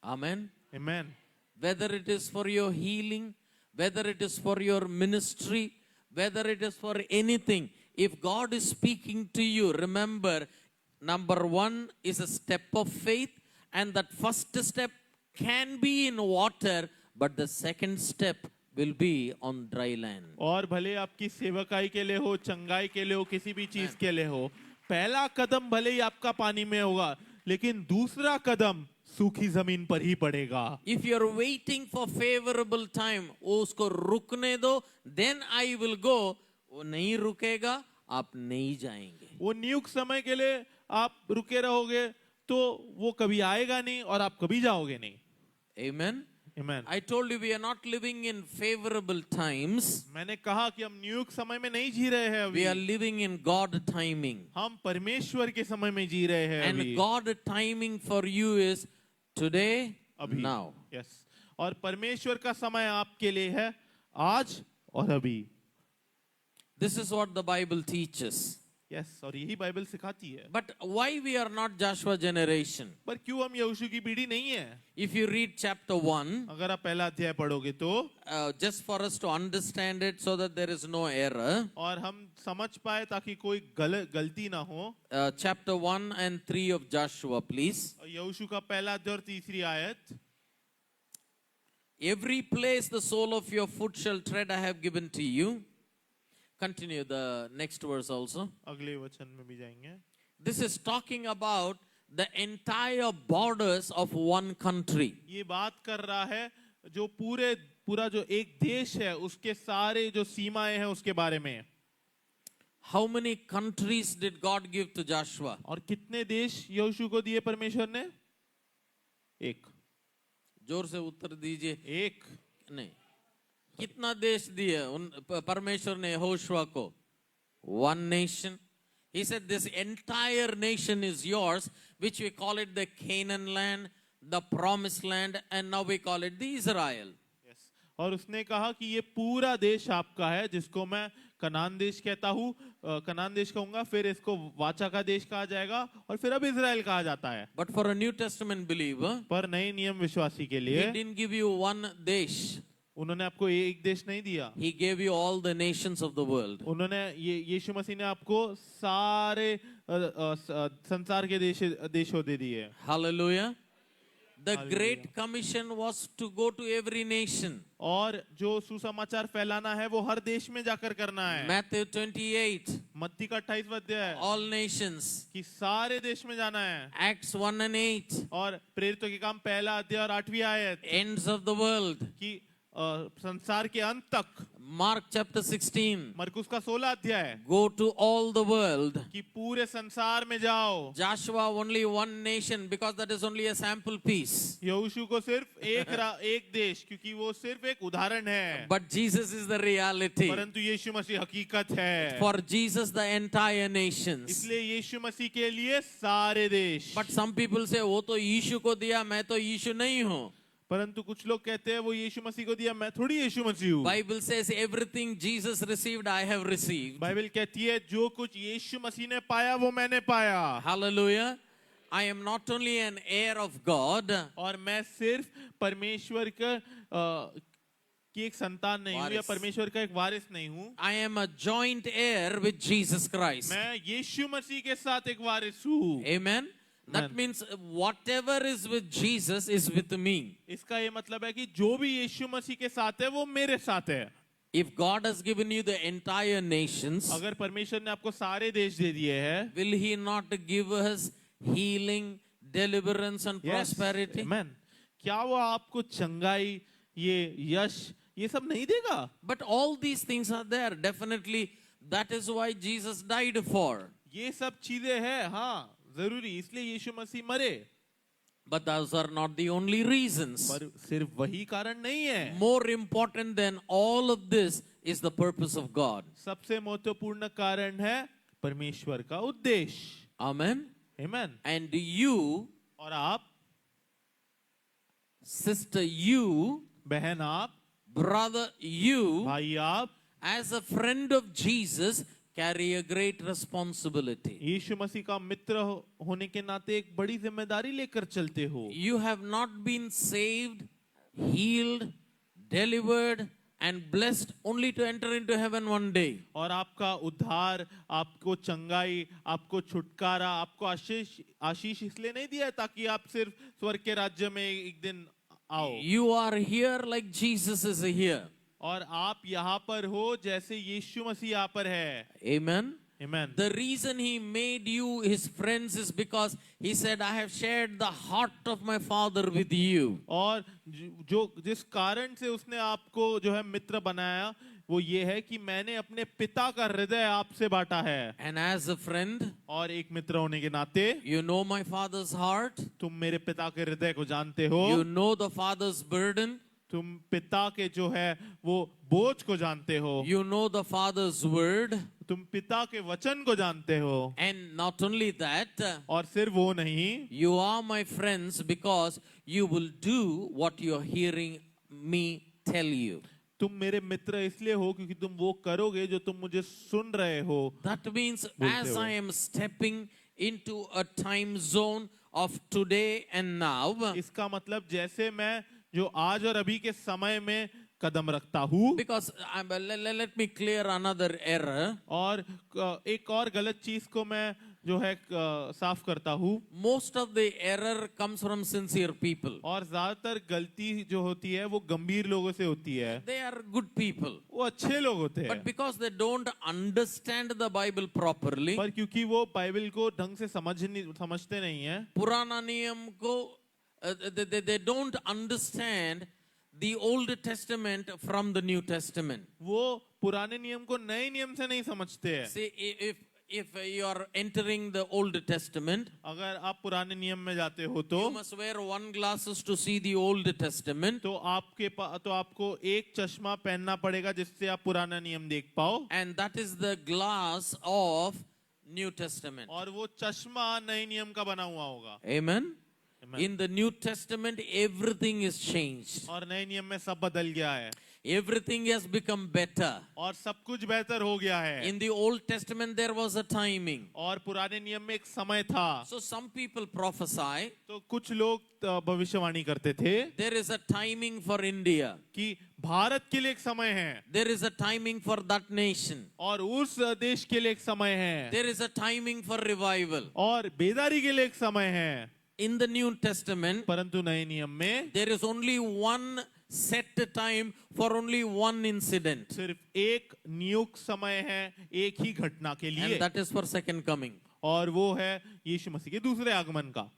Amen. Amen. Whether it is for your healing, whether it is for your ministry, whether it is for anything, if God is speaking to you, remember, number one is a step of faith, and that first step can be in water, but the second step will be on dry land. और भले आपकी सेवकाई के लिए हो, चंगाई के लिए हो, किसी भी चीज के लिए हो, पहला कदम भले ही आपका पानी में होगा, लेकिन दूसरा कदम सूखी जमीन पर ही पड़ेगा. If you are waiting for favorable time, उसको रुकने दो, then I will go. वो नहीं रुकेगा, आप नहीं जाएंगे. वो नियुक्त समय के लिए आप रुके रहोगे तो वो कभी आएगा नहीं और आप कभी जाओगे नहीं. Amen. Amen. I told you we are not living in favorable times. मैंने कहा कि हम नियुक्त समय में नहीं जी रहे हैं We are अभी. living in God timing. हम परमेश्वर के समय में जी रहे हैं And अभी. God timing for you is today, अभी. now. Yes. और परमेश्वर का समय आपके लिए है आज और अभी. This is what the Bible teaches. Yes. और यही बाइबल सिखाती है. But why we are not Joshua generation? पर क्यों हम यहोशू की पीढ़ी नहीं है? If you read chapter 1, अगर आप पहला अध्याय पढ़ोगे तो, just for us to understand it so that there is no error, और हम समझ पाए ताकि कोई गलती ना हो, chapter 1 and 3 of Joshua, please. यहोशू का पहला अध्याय और तीसरी आयत. Every place the sole of your foot shall tread, I have given to you. Continue the next verse also. अगले वचन में भी जाएंगे. This is talking about the entire borders of one country. ये बात कर रहा है जो पूरा जो एक देश है उसके सारे जो सीमाएं हैं उसके बारे में. How many countries did God give to Joshua? और कितने देश यहोशू को दिए परमेश्वर ने? एक. जोर से उत्तर दीजिए. एक. नहीं. कितना देश दिए परमेश्वर ने यहोशू को? One nation. He said this entire nation is yours, which we call it the Canaan land, the promised land, and now we call it the Israel. Yes. और उसने कहा कि ये पूरा देश आपका है जिसको मैं कनान देश कहता हूँ, कनान देश कहूंगा, फिर इसको वाचा का देश कहा जाएगा और फिर अब इजराइल कहा जाता है. But for a New Testament believer, पर नए नियम विश्वासी के He लिए didn't give you one desh. उन्होंने आपको एक देश नहीं दिया. He gave you all the nations of the world. उन्होंने यीशु मसीह ने आपको सारे संसार के देशों दे दिए. Hallelujah. The Hallelujah. Great Commission was to go to every nation. और जो सुसमाचार फैलाना है वो हर देश में जाकर करना है. Matthew 28, मत्ती का 28वां अध्याय all nations. कि सारे देश में जाना है. Acts 1 and 8, और प्रेरितों के काम पहला अध्याय और 8वीं आयत ends of the world. कि संसार के अंत तक. Mark chapter 16, मरकुस का 16 अध्याय go to all the world. कि पूरे संसार में जाओ. Joshua only one nation because that is only a sample piece. यहोशू को सिर्फ एक देश क्योंकि वो सिर्फ एक उदाहरण है. But Jesus is the reality. परंतु यीशु मसीह हकीकत है. For Jesus, the entire nations. इसलिए यीशु मसीह के लिए सारे देश. But some people say, वो तो यीशु को दिया, मैं तो यीशु नहीं हूँ. परंतु कुछ लोग कहते हैं वो यीशु मसीह को दिया, मैं थोड़ी यीशु मसीह हूँ. Bible says everything Jesus received, I have received. Bible कहती है जो कुछ यीशु मसीह ने पाया वो मैंने पाया. Hallelujah. I am not only an heir of God. और मैं सिर्फ परमेश्वर की एक संतान नहीं हूँ या परमेश्वर का एक वारिस नहीं हूँ. I am a joint heir with Jesus Christ. मैं यीशु मसीह के साथ एक वारिस हूँ. Amen. That means whatever is with Jesus is with me. इसका ये मतलब है कि जो भी यीशु मसीह के साथ है वो मेरे साथ है. If God has given you the entire nations, अगर परमेश्वर ने आपको सारे देश दे दिए हैं, will He not give us healing, deliverance and prosperity? Amen. क्या वो आपको चंगाई, ये यश, ये सब नहीं देगा? But all these things are there. Definitely, that is why Jesus died for. ये सब चीजें हैं, हाँ जरूरी, इसलिए यीशु मसीह मरे. But those are not the only reasons. पर सिर्फ वही कारण नहीं है. More important than all of this is the purpose of God. सबसे महत्वपूर्ण कारण है परमेश्वर का उद्देश्य. Amen. Amen. And you, और आप, sister, you, बहन आप, brother, you, भाई आप, as a friend of Jesus, carry a great responsibility. यीशु मसीह का मित्र होने के नाते एक बड़ी जिम्मेदारी लेकर चलते हो. You have not been saved, healed, delivered, and blessed only to enter into heaven one day. और आपका उद्धार, आपको चंगाई, आपको छुटकारा, आपको आशीष इसलिए नहीं दिया है ताकि आप सिर्फ स्वर्ग के राज्य में एक दिन आओ. You are here like Jesus is here. और आप यहाँ पर हो जैसे यीशु मसीह यहाँ पर है. Amen. Amen. The reason he made you his friends is because he said, I have shared the heart of my Father with you. और जिस कारण से उसने आपको जो है मित्र बनाया वो ये है कि मैंने अपने पिता का हृदय आपसे बांटा है. And as a friend, और एक मित्र होने के नाते you know my Father's heart. तुम मेरे पिता के हृदय को जानते हो. You know the Father's burden. तुम पिता के जो है वो बोझ को जानते हो. You know the Father's word. तुम पिता के वचन को जानते हो. And not only that, और सिर्फ वो नहीं, you are my friends because you will do what you are hearing me tell you. तुम मेरे मित्र इसलिए हो क्योंकि तुम वो करोगे जो तुम मुझे सुन रहे हो. That means बोलते as हो. I am stepping into a time zone of today and now, इसका मतलब जैसे मैं जो आज और अभी के समय में कदम रखता हूँ. because let me clear another error. और एक और गलत चीज को मैं जो है साफ करता हूँ. Most of the error comes from sincere people. और ज्यादातर गलती जो होती है वो गंभीर लोगों से होती है. They are good people. वो अच्छे लोग होते हैं. But because they don't understand the Bible properly, पर क्योंकि वो बाइबल को ढंग से समझते नहीं है. पुराना नियम को they don't understand the Old Testament from the New Testament. वो पुराने नियम को नए नियम से नहीं समझते हैं. See, if you are entering the Old Testament, अगर आप पुराने नियम में जाते हो तो you must wear one glasses to see the Old Testament, तो आपको एक चश्मा पहनना पड़ेगा जिससे आप पुराना नियम देख पाओ. and that is the glass of New Testament. और वो चश्मा नए नियम का बना हुआ होगा. Amen. Amen. In the New Testament, everything is changed. और नए नियम में सब बदल गया है. Everything has become better. और सब कुछ बेहतर हो गया है. In the Old Testament, there was a timing. और पुराने नियम में एक समय था. So some people prophesy. तो कुछ लोग भविष्यवाणी करते थे There is a timing for India. कि भारत के लिए एक समय है. There is a timing for that nation. और उस देश के लिए एक समय है. There is a timing for revival. और बेदारी के लिए एक समय है. In the New Testament, परंतु नए नियम में there is only one set time for only one incident. सिर्फ एक नियुक्त समय है एक ही घटना के लिए. And that is for second coming. और वो है यीशु मसीह के दूसरे आगमन का.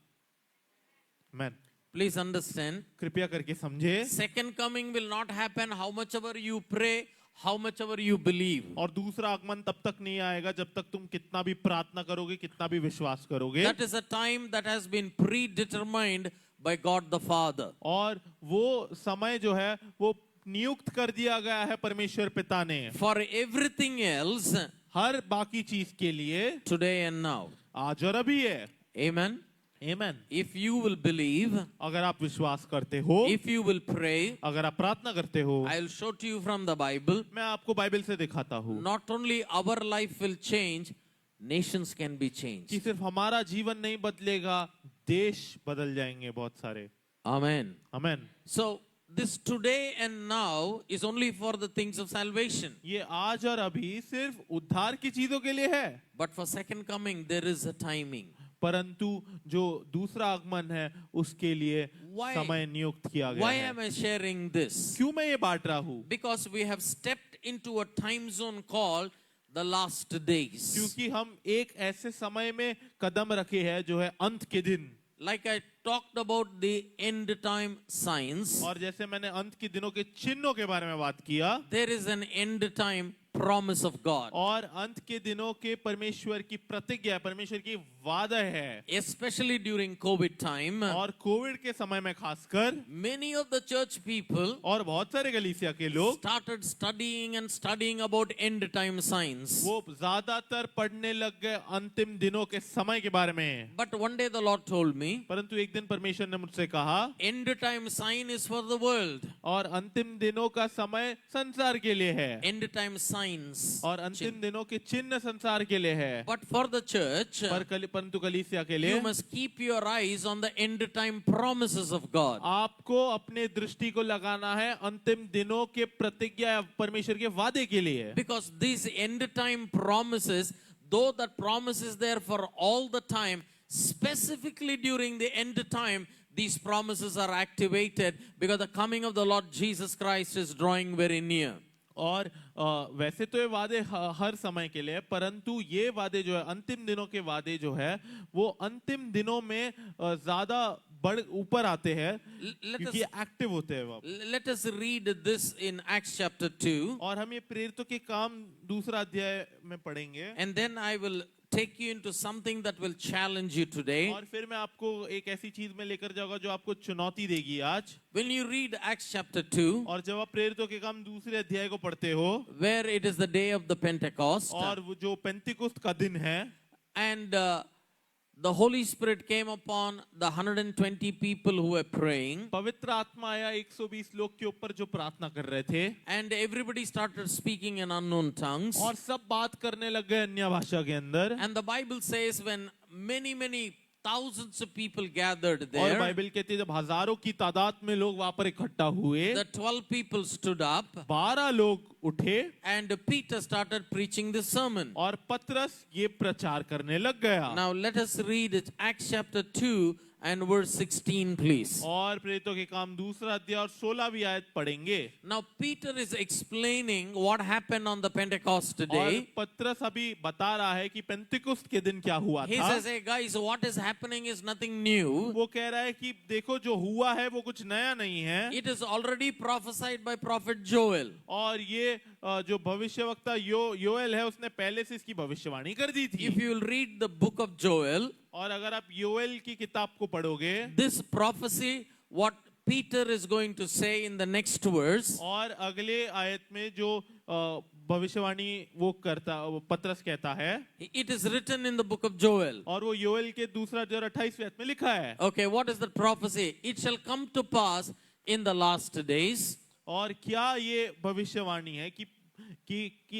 Amen. Please understand. कृपया करके समझे. Second coming will not happen how much ever you pray, how much ever you believe. और दूसरा आगमन तब तक नहीं आएगा जब तक तुम कितना भी प्रार्थना करोगे, कितना भी विश्वास करोगे. That is a time that has been predetermined by God the Father. और वो समय जो है वो नियुक्त कर दिया गया है परमेश्वर पिता ने. For everything else, हर बाकी चीज के लिए today and now. आज और अभी है. Amen. Amen. If you will believe, अगर आप विश्वास करते हो, if you will pray, अगर आप प्रार्थना करते हो, I will show to you from the Bible. मैं आपको बाइबल से दिखाता हूँ Not only our life will change, nations can be changed. कि सिर्फ हमारा जीवन नहीं बदलेगा, देश बदल जाएंगे बहुत सारे. Amen. Amen. So this today and now is only for the things of salvation. ये आज और अभी सिर्फ उद्धार की चीजों के लिए है. But for second coming, there is a timing. परंतु जो दूसरा आगमन है उसके लिए Why- समय नियुक्त किया गया Why है. am I sharing this? क्यों मैं ये बांट रहा हूँ? Because we have stepped into a time zone called the last days. क्योंकि हम एक ऐसे समय में कदम रखे हैं जो है अंत के दिन. Like I talked about the end time signs, और जैसे मैंने अंत के दिनों के चिन्हों के बारे में बात किया, there is an end time promise of God. और अंत के दिनों के परमेश्वर की प्रतिज्ञा, परमेश्वर की वादा है। Especially during COVID time, और कोविड के समय में खासकर many of the church people और बहुत सारे कलीसिया के लोग started studying about end time signs. वो ज्यादातर पढ़ने लग गए अंतिम दिनों के समय के बारे में। But one day the Lord told me, परंतु एक दिन परमेश्वर ने मुझसे कहा, end time sign is for the world. और अंतिम दिनों का समय संसार के लिए है। End time signs. और अंतिम दिनों के चिन्ह संसार के लिए है। But for the church, परंतु कलीसिया के लिए you must keep your eyes on the end time promises of God. आपको अपने दृष्टि को लगाना है अंतिम दिनों के प्रतिज्ञा परमेश्वर के वादे के लिए। Because these end time promises, though that promise is there for all the time, specifically during the end time, these promises are activated because the coming of the Lord Jesus Christ is drawing very near. और वैसे तो ये वादे हर समय के लिए, परंतु ये वादे जो है अंतिम दिनों के वादे जो है वो अंतिम दिनों में ज्यादा बढ़ ऊपर आते हैं क्योंकि एक्टिव होते हैं वो। Let us read this in Acts chapter 2. और हम ये प्रेरितों के काम दूसरा अध्याय में पढ़ेंगे। And then I will take you into something that will challenge you today. और फिर मैं आपको एक ऐसी चीज में लेकर जाऊंगा जो आपको चुनौती देगी आज। When you read Acts chapter 2, और जब आप प्रेरितों के काम दूसरे अध्याय को पढ़ते हो, where it is the day of the Pentecost, और वो जो पेंतिकुस्त का दिन है, and the Holy Spirit came upon the 120 people who were praying, पवित्र आत्मा आया 120 लोग के ऊपर जो प्रार्थना कर रहे थे, and everybody started speaking in unknown tongues. और सब बात करने लग गए अन्य भाषा के अंदर। And the Bible says when many thousands of people gathered और there, बाइबल कहती है जब हजारों की तादाद में लोग वहां पर इकट्ठा हुए, the 12 people stood up, 12 लोग उठे, and Peter started preaching the sermon. और पतरस ये प्रचार करने लग गया। Now let us read it, Acts chapter 2 and verse 16, please. और प्रेरितों के काम दूसरा अध्याय और 16वीं आयत पढ़ेंगे। Now Peter is explaining what happened on the Pentecost और day. पतरस अभी बता रहा है कि पेंतिकुस्त के दिन क्या हुआ He था। says, hey guys, what is happening is nothing new. वो कह रहा है कि देखो जो हुआ है वो कुछ नया नहीं है, It is already prophesied by prophet Joel. और ये जो भविष्यवक्ता योएल है उसने पहले से इसकी भविष्यवाणी कर दी थी। If you will read the book of Joel, और अगर आप योएल की किताब को पढ़ोगे, this prophecy, what Peter is going to say in the next verse, और अगले आयत में जो भविष्यवाणी वो पतरस कहता है, it is written in the book of Joel. और वो योएल के दूसरा अध्याय 28वें आयत में लिखा है। Okay, what is the prophecy? It shall come to pass in the last days. और क्या ये भविष्यवाणी है कि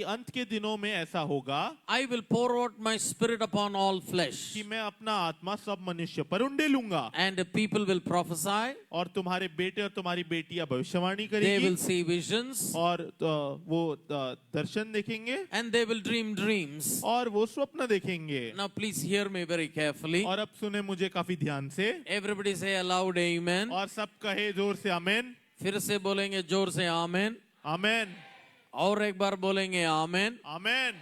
अंत के दिनों में ऐसा होगा, I will pour out my spirit upon all flesh, कि मैं अपना आत्मा सब मनुष्य पर उंडे लूंगा, and people will prophesy, और तुम्हारे बेटे और तुम्हारी बेटियां भविष्यवाणी they करेंगी, will see visions, और वो दर्शन देखेंगे, and they will dream dreams. और वो स्वप्न देखेंगे। Now please hear me very carefully. और अब सुने मुझे काफी ध्यान से, Everybody say aloud amen. और सब कहे जोर से आमेन। फिर से बोलेंगे जोर से आमेन, आमेन, और एक बार बोलेंगे आमेन। आमेन।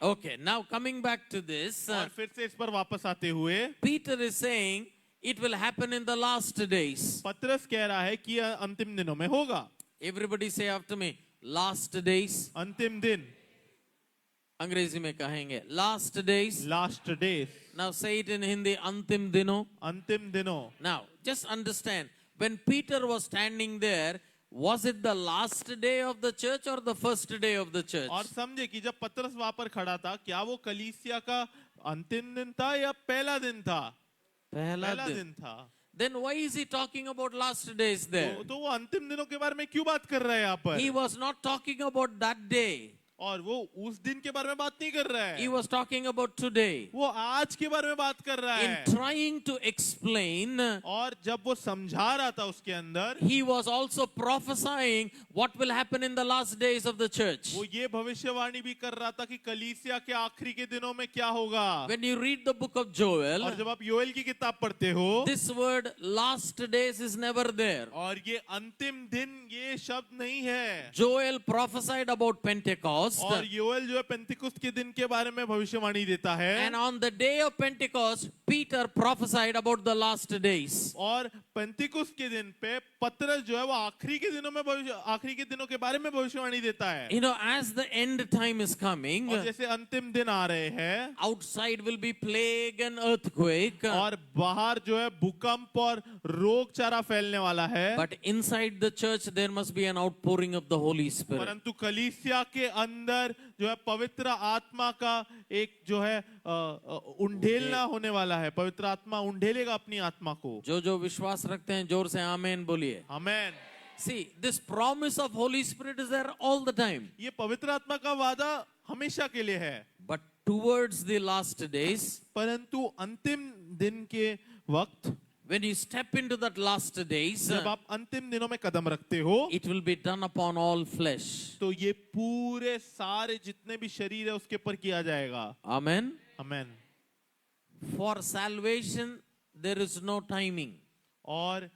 Okay, now coming back to this, और फिर से इस पर वापस आते हुए, Peter is saying it will happen in the last days. पतरस कह रहा है कि यह अंतिम दिनों में होगा। Everybody say after me, last days. अंतिम दिन, अंग्रेजी में कहेंगे last days. Last days. Now say it in Hindi, अंतिम दिनों. अंतिम दिनों। Now just understand, when Peter was standing there, was it the last day of the church or the first day of the church? और समझे कि जब पतरस वहां पर खड़ा था, क्या वो कलीसिया का अंतिम दिन था या पहला दिन था? पहला दिन था। Then why is he talking about last days there? तो वो अंतिम दिनों के बारे में क्यों बात कर रहा है यहाँ पर? He was not talking about that day. और वो उस दिन के बारे में बात नहीं कर रहा है। He was talking about today. वो आज के बारे में बात कर रहा In है। trying to explain, और जब वो समझा रहा था उसके अंदर, he was also prophesying what will happen in the last days of the church. वो ये भविष्यवाणी भी कर रहा था कि कलीसिया के आखिरी के दिनों में क्या होगा। When you read the book of Joel, और जब आप योएल की किताब पढ़ते हो, this word last days is never there. और ये अंतिम दिन ये शब्द नहीं है। Joel prophesied about Pentecost. Pentecost. और योएल जो है पेंतिकुस्त के दिन के बारे में भविष्यवाणी देता है। And on the day of Pentecost, Peter prophesied about the last days. और पेंतिकुस्त के दिन पे पतरस जो है वो आखिरी के दिनों के बारे में भविष्यवाणी देता है। You know, as the end time is coming, और जैसे अंतिम दिन आ रहे हैं, outside will be plague and earthquake. और बाहर जो है भूकंप और रोगचारा फैलने वाला है। But inside the church, there must be an outpouring of the Holy Spirit. परंतु कलीसिया के अंदर जो है पवित्र आत्मा का एक जो है उंडेलना होने वाला है। पवित्र आत्मा उंडेलेगा अपनी आत्मा को। जो जो विश्वास रखते हैं जोर से आमेन बोलिए। आमेन। See, this promise of Holy Spirit is there all the time. ये पवित्र आत्मा का वादा हमेशा के लिए है। But towards the last days, परंतु अंतिम दिन के वक्त, when you step into that last days, जब आप अंतिम दिनों में कदम रखते हो, it will be done upon all flesh. तो ये पूरे सारे जितने भी शरीर है उसके ऊपर किया जाएगा। Amen. Amen. For salvation, there is no timing. और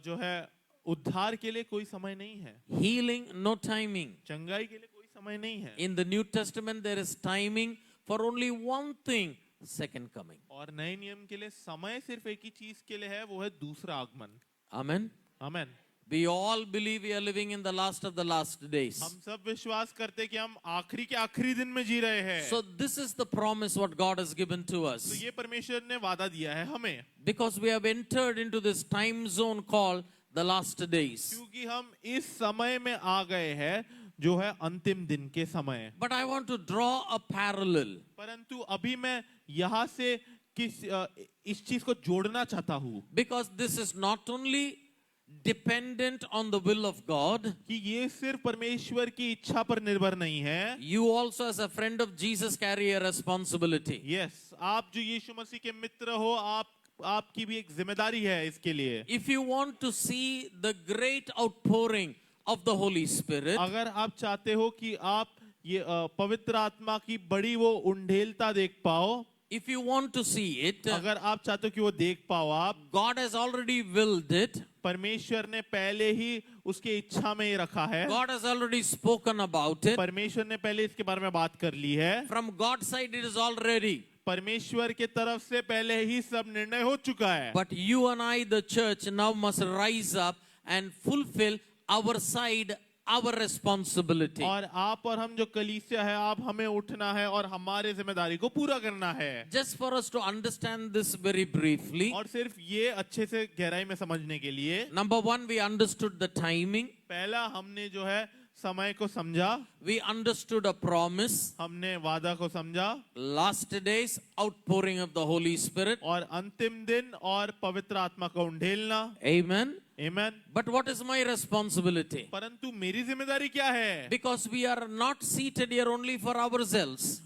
जो है उद्धार के लिए कोई समय नहीं है। Healing, no timing. चंगाई के लिए कोई समय नहीं है। In the New Testament, there is timing for only one thing, second coming. और नए नियम के लिए समय सिर्फ एक ही चीज के लिए है, वो है दूसरा आगमन। Amen. Amen. We all believe we are living in the last of the last days. हम सब विश्वास करते हैं कि हम आखिरी के आखिरी दिन में जी रहे हैं। So this is the promise what God has given to तो us. ये परमेश्वर ने वादा दिया है हमें, Because we have entered into this time zone called the last days. क्योंकि हम इस समय में आ गए हैं जो है अंतिम दिन के समय। But I want to draw a parallel. परंतु अभी मैं यहाँ से इस चीज को जोड़ना चाहता हूँ, Because this is not only dependent on the will of God. कि ये सिर्फ परमेश्वर की इच्छा पर निर्भर नहीं है। You also as a friend of Jesus carry a responsibility. Yes, आप जो यीशु मसीह के मित्र हो, आपकी भी एक जिम्मेदारी है इसके लिए। If you want to see the great outpouring of the Holy Spirit, अगर आप चाहते हो कि आप ये पवित्र आत्मा की बड़ी वो उंडेलता देख पाओ, if you want to see it, अगर आप चाहते हो कि वो देख पाओ आप, God has already willed it. परमेश्वर ने पहले ही उसके इच्छा में ही रखा है। God has already spoken about it. परमेश्वर ने पहले इसके बारे में बात कर ली है। From God's side it is all ready. परमेश्वर के तरफ से पहले ही सब निर्णय हो चुका है। But you and I, the church, now must rise up and fulfill our side, our responsibility. और आप और हम जो कलीसिया है, आप हमें उठना है और हमारे जिम्मेदारी को पूरा करना है। Just for us to understand this very briefly. और सिर्फ ये अच्छे से गहराई में समझने के लिए, Number one, we understood the timing. पहला हमने जो है समय को समझा, We understood a promise. हमने वादा को समझा, Last days, outpouring of the Holy Spirit. और अंतिम दिन और पवित्र आत्मा का उंडेलना। Amen. Amen. But what is my responsibility? परंतु मेरी जिम्मेदारी क्या है? Because we are not seated here only for ourselves.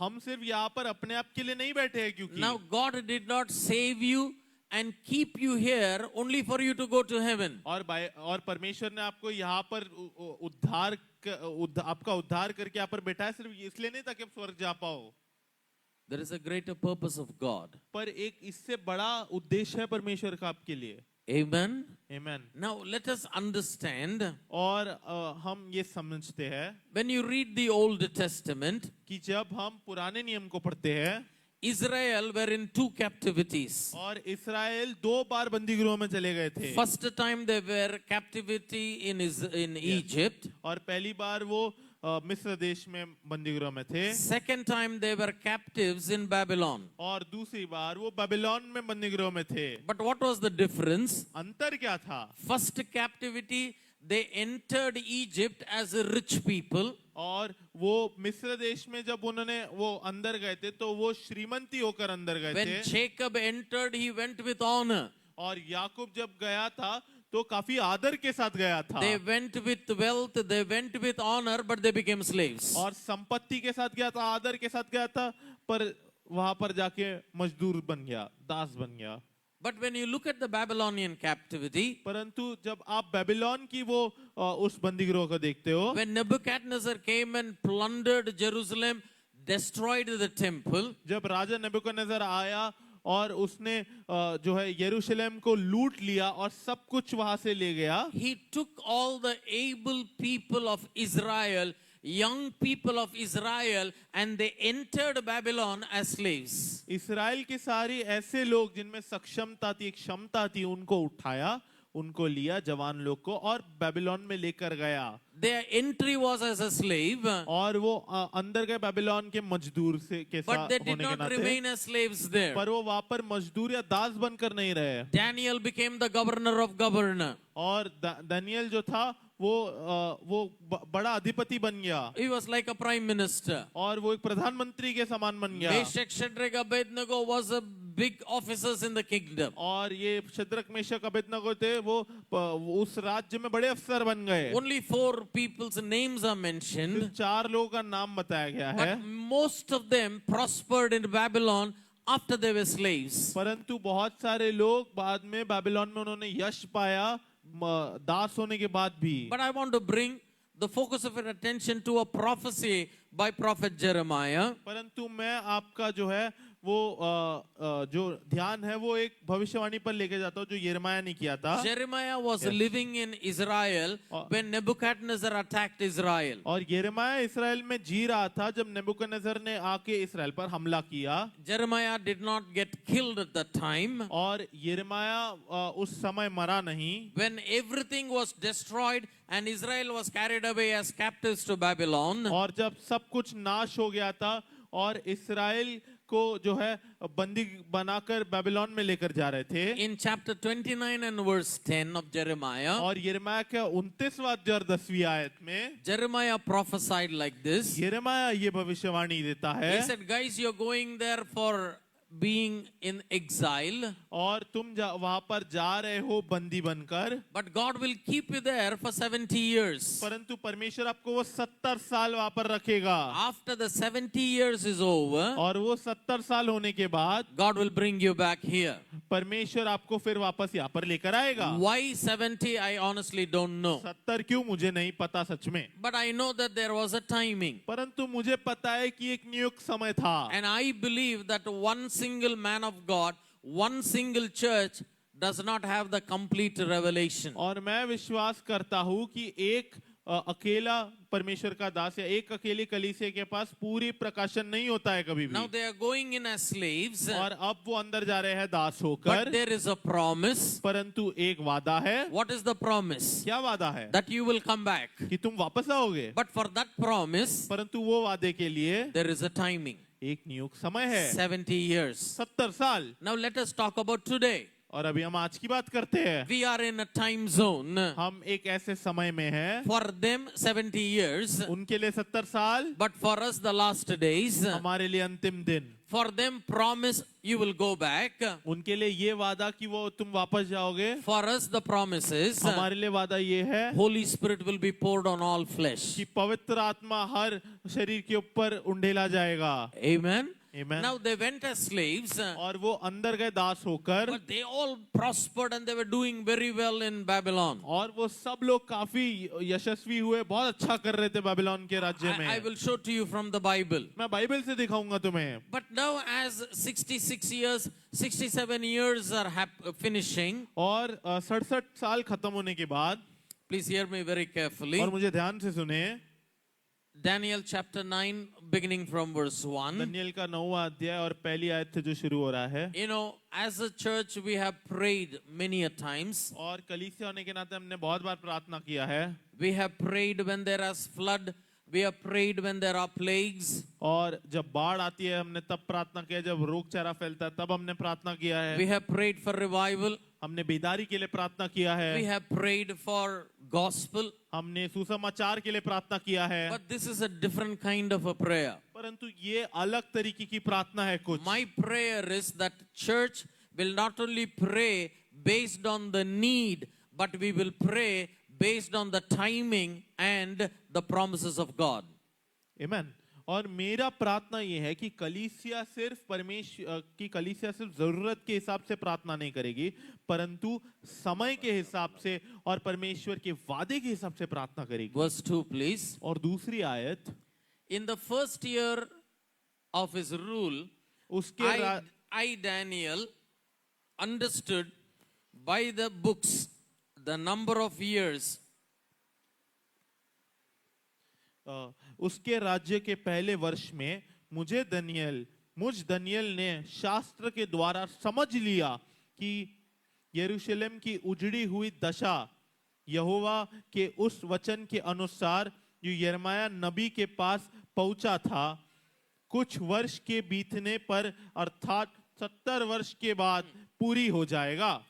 हम सिर्फ यहाँ पर अपने आप के लिए नहीं बैठे हैं, क्योंकि Now God did not save you and keep you here only for you to go to heaven. और परमेश्वर ने आपको यहाँ पर आपका उद्धार करके यहाँ पर बैठा है सिर्फ इसलिए नहीं ताकि आप स्वर्ग जा पाओ। There is a greater purpose of God. पर एक इससे बड़ा उद्देश्य है परमेश्वर का आपके लिए। Amen. आमेन। Now let us understand. और हम ये समझते हैं When you read the Old Testament, कि जब हम पुराने नियम को पढ़ते हैं, Israel were in two captivities. और इस्राएल 2 बार बंदीगृह में चले गए थे। First time they were captivity in Egypt. और पहली बार वो मिस्र देश में बंदीगृह में थे। Second time they were captives in Babylon. और दूसरी बार वो बेबीलोन में बंदीगृह में थे। But what was the difference? अंतर क्या था? First captivity, they entered Egypt as a rich people. और वो मिस्र देश में जब उन्होंने वो अंदर गए थे तो वो श्रीमंती होकर अंदर गए When थे। Jacob entered, he went with honor. और याकूब जब गया था तो काफी आदर के साथ गया था। They went with wealth, they went with honor, but they became slaves. और संपत्ति के साथ गया था, आदर के साथ गया था, पर वहां पर जाके मजदूर बन गया, दास बन गया। But when you look at the Babylonian captivity, परंतु जब आप बेबीलोन की वो उस बंदीगृह को देखते हो, when Nebuchadnezzar came and plundered Jerusalem, destroyed the temple, जब राजा नबूकदनेस्सर आया और उसने जो है यरूशलेम को लूट लिया और सब कुछ वहां से ले गया, he took all the able people of Israel, young people of Israel and they entered Babylon as slaves. Israel के सारे ऐसे लोग जिनमें सक्षमता थी, एक क्षमता थी, उनको उठाया, उनको लिया, जवान लोग को, और बेबीलोन में लेकर गया। Their entry was as a slave, और वो अंदर गए बेबीलोन के मजदूर से के but साथ they did होने के not नाते, remain as slaves there. पर वो वहां पर मजदूर या दास बनकर नहीं रहे। Daniel became the governor of governor. और दानियल जो था वो बड़ा अधिपति बन गया, He was like a prime minister. और वो एक प्रधानमंत्री के समान बन गया। Meshach, Shadrach, Abednego was a big officers in the kingdom. और ये शद्रक मेशक अबेदनगो थे, वो उस राज्य में बड़े अफसर बन गए। Only 4 people's names are mentioned, 4 लोगों का नाम बताया गया है, but most of them prospered in Babylon after they were slaves. परंतु बहुत सारे लोग बाद में बेबीलोन में उन्होंने यश पाया, दास होने के बाद भी। But I want to bring the focus of your attention to a prophecy by prophet Jeremiah. परंतु मैं आपका जो है वो जो ध्यान है वो एक भविष्यवाणी पर लेके जाता हूँ जो यिर्मयाह ने किया था। Jeremiah was living in Israel when Nebuchadnezzar attacked Israel. और यिर्मयाह इस्राएल में जी रहा था जब नेबुकदनेस्सर ने आके इस्राएल पर हमला किया। Jeremiah did not get killed at that time. और यिर्मयाह उस समय मरा नहीं। When everything was destroyed and Israel was carried away as captives to Babylon. और जब सब कुछ नाश हो गया था और इस्राएल को जो है बंदी बनाकर बेबीलोन में लेकर जा रहे थे। In chapter 29 and verse 10 of Jeremiah, और यिर्मयाह के 29वां अध्याय 10वीं आयत में Jeremiah prophesied like this. यिर्मयाह ये भविष्यवाणी देता है। He said, guys, you're going there for being in exile, और तुम वहां पर जा रहे हो बंदी बनकर, but God will keep you there for 70 years. परंतु परमेश्वर आपको वो 70 साल वहां पर रखेगा। After the 70 years is over, और वो 70 साल होने के बाद God will bring you back here. परमेश्वर आपको फिर वापस यहाँ पर लेकर आएगा। Why 70? I honestly don't know. 70 क्यों मुझे नहीं पता सच में, But I know that there was a timing. परंतु मुझे पता है कि एक नियुक्त समय था। And I believe that one single man of God, one single church does not have the complete revelation. और मैं विश्वास करता हूँ कि एक अकेला परमेश्वर का दास या एक अकेले कलीसिया के पास पूरी प्रकाशन नहीं होता है कभी भी। Now they are going in as slaves. और अब वो अंदर जा रहे हैं दास But होकर, there is a promise. परंतु एक वादा है। What is the promise? क्या वादा है? That you will come back. कि तुम वापस आओगे। But for that promise, परंतु वो वादे के लिए there is a timing. एक नियुक्त समय है, 70 years. 70 साल। Now let us talk about today. और अभी हम आज की बात करते हैं। We are in a time zone. हम एक ऐसे समय में हैं, For them 70 years, उनके लिए 70 साल, but for us the last days. हमारे लिए अंतिम दिन। For them promise you will go back. उनके लिए ये वादा कि वो तुम वापस जाओगे। For us the promise is हमारे लिए वादा ये है Holy Spirit will be poured on all flesh. कि पवित्र आत्मा हर शरीर के ऊपर उंडेला जाएगा। Amen. Amen. Now they went as slaves, और वो अंदर गए दास होकर, but they all prospered and they were doing very well in Babylon. और वो सब लोग काफी यशस्वी हुए, बहुत अच्छा कर रहे थे बेबीलोन के राज्य में। I will show to you from the Bible. मैं बाइबल से दिखाऊंगा तुम्हें। But now as 66 years, 67 years are finishing, और 67 साल खत्म होने के बाद, please hear me very carefully. और मुझे ध्यान से सुने, Daniel chapter 9 beginning from verse 1. Daniel का 9वां अध्याय और पहली आयत से जो शुरू हो रहा है। You know, as a church we have prayed many a times. और कलीसिया होने के नाते हमने बहुत बार प्रार्थना किया है। We have prayed when there is flood. We have prayed when there are plagues. और जब बाढ़ आती है हमने तब प्रार्थना किया, जब रोगचारा फैलता है तब हमने प्रार्थना किया है। We have prayed for revival. हमने बेदारी के लिए प्रार्थना किया है। We have prayed for gospel. हमने सुसमाचार के लिए प्रार्थना किया है। But this is a different kind of a prayer. परंतु ये अलग तरीके की प्रार्थना है कुछ। My prayer is that church will not only pray based on the need, but we will pray based on the timing and the promises of God. Amen. और मेरा प्रार्थना ये है कि कलीसिया सिर्फ परमेश्वर की कलीसिया सिर्फ जरूरत के हिसाब से प्रार्थना नहीं करेगी, परंतु समय के हिसाब से और परमेश्वर के वादे के हिसाब से प्रार्थना करेगी। Verse 2, please. और दूसरी आयत, In the first year of his rule, उसके I Daniel understood by the books the number of years. उसके राज्य के पहले वर्ष में मुझ दनियल ने शास्त्र के द्वारा समझ लिया कि यरूशलेम की उजड़ी हुई दशा यहोवा के उस वचन के अनुसार जो यिर्मयाह नबी के पास पहुंचा था, कुछ वर्ष के बीतने पर अर्थात 70 वर्ष के बाद पूरी हो जाएगा।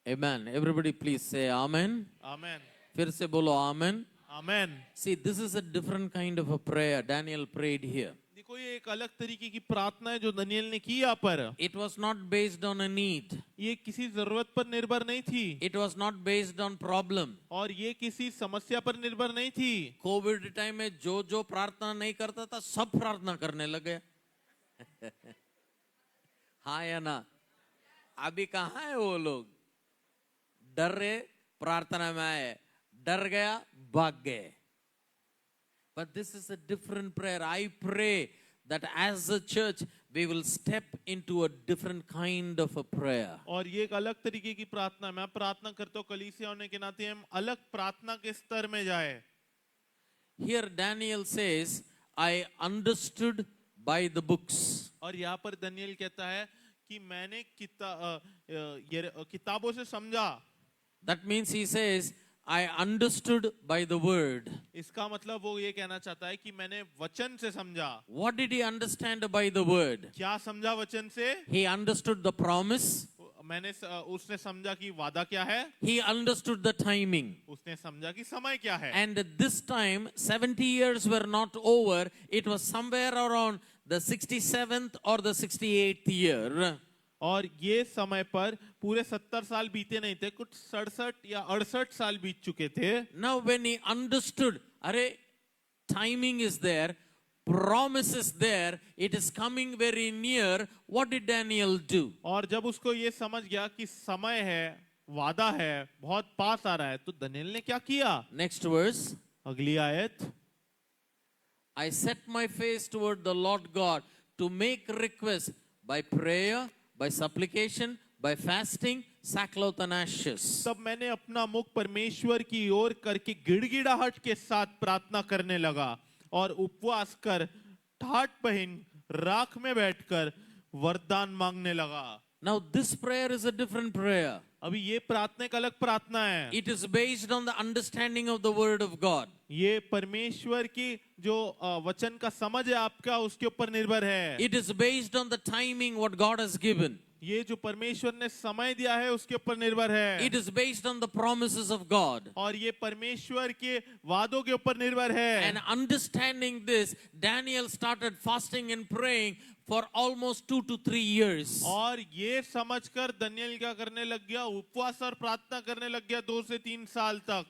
Amen. Everybody please say amen. आमेन, फिर से बोलो amen. Amen. See, this is a different kind of a prayer Daniel prayed here. देखो ये एक अलग तरीके की प्रार्थना है जो दनियल ने की यहाँ पर। It was not based on a need. ये किसी जरूरत पर निर्भर नहीं थी It was not based on problem. और ये किसी समस्या पर निर्भर नहीं थी। कोविड टाइम में जो जो प्रार्थना नहीं करता था सब प्रार्थना करने लगे। हाँ या ना? अभी कहाँ है वो लोग? डर रहे, प्रार्थना में आए, डर गया, भाग गए। But this is a different prayer. I pray that as a church we will step into a different kind of a prayer. और ये एक अलग तरीके की प्रार्थना, मैं प्रार्थना करता हूँ कलीसिया होने के नाते हम अलग प्रार्थना के स्तर में जाए। Here Daniel says, I understood by the books. और यहाँ पर दनियल कहता है कि मैंने किताबों से समझा। That means he says, I understood by the word. इसका मतलब वो ये कहना चाहता है कि मैंने वचन से समझा। What did he understand by the word? क्या समझा वचन से? He understood the promise. उसने समझा कि वादा क्या है। He understood the timing. उसने समझा कि समय क्या है। And this time, 70 years were not over. It was somewhere around the 67th or the 68th year. और ये समय पर पूरे 70 साल बीते नहीं थे, कुछ 67 या 68 साल बीत चुके थे। Now when he understood, अरे timing is there, promise is there, it is coming very near, what did Daniel do? और जब उसको ये समझ गया कि समय है, वादा है, बहुत पास आ रहा है, तो दनियल ने क्या किया? Next verse. अगली आयत। I set my face toward the Lord God to make request by prayer, by supplication, by fasting, sackcloth and ashes. तब मैंने अपना मुख परमेश्वर की ओर करके गिड़गिड़ाहट के साथ प्रार्थना करने लगा और उपवास कर ठाट पहन राख में बैठकर वरदान मांगने लगा। Now this prayer is a different prayer. अभी ये प्रार्थना एक अलग प्रार्थना है। It is based on the understanding of the word of God. ये परमेश्वर की जो वचन का समझ है आपका उसके ऊपर निर्भर है। It is based on the timing what God has given. ये जो परमेश्वर ने समय दिया है उसके ऊपर निर्भर है। It is based on the promises of God. और ये परमेश्वर के वादों के ऊपर निर्भर है। And understanding this, Daniel started fasting and praying for almost 2 to 3 years. और ये समझकर दनियल क्या करने लग गया? उपवास और प्रार्थना करने लग गया 2 से 3 साल तक।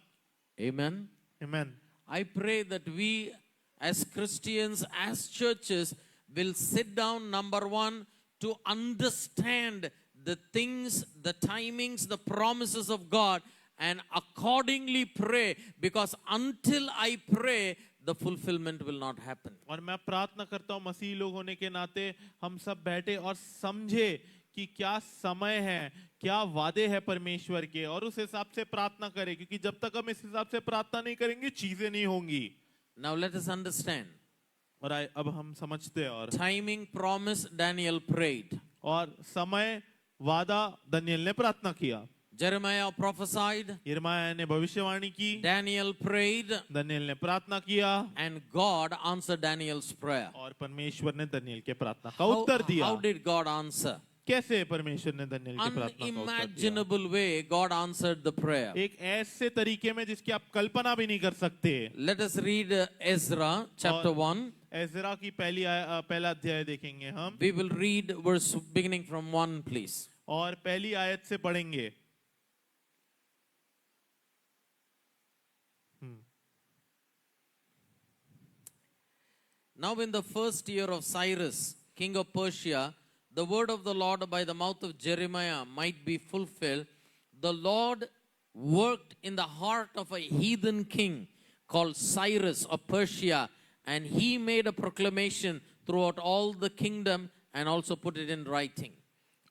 Amen. आमीन। I pray that we as Christians, as churches, will sit down, number one, to understand the things, the timings, the promises of God, and accordingly pray, because until I pray, the fulfillment will not happen. और मैं प्रार्थना करता हूँ मसीही लोग होने के नाते हम सब बैठे और समझे कि क्या समय है, क्या वादे हैं परमेश्वर के, और उस हिसाब से प्रार्थना करें, क्योंकि जब तक हम इस हिसाब से प्रार्थना नहीं करेंगे चीजें नहीं होंगी। Now let us understand. और अब हम समझते हैं। और Timing, promise, Daniel prayed. और समय, वादा दनियल ने प्रार्थना किया। Jeremiah prophesied. यिर्मयाह ने भविष्यवाणी की। Daniel prayed. दनियल ने प्रार्थना किया। And God answered Daniel's prayer. और परमेश्वर ने दनियल के प्रार्थना का उत्तर दिया। How did God answer? कैसे परमेश्वर ने दनियल की प्रार्थना का उत्तर दिया? Unimaginable way God answered the prayer. एक ऐसे तरीके में जिसकी आप कल्पना भी नहीं कर सकते। Let us read Ezra chapter 1. Ezra की पहला अध्याय देखेंगे हम। We will read verse beginning from 1, please. और पहली आयत से पढ़ेंगे। Now in the first year of Cyrus, king of Persia, the word of the Lord by the mouth of Jeremiah might be fulfilled. The Lord worked in the heart of a heathen king called Cyrus of Persia, and he made a proclamation throughout all the kingdom and also put it in writing.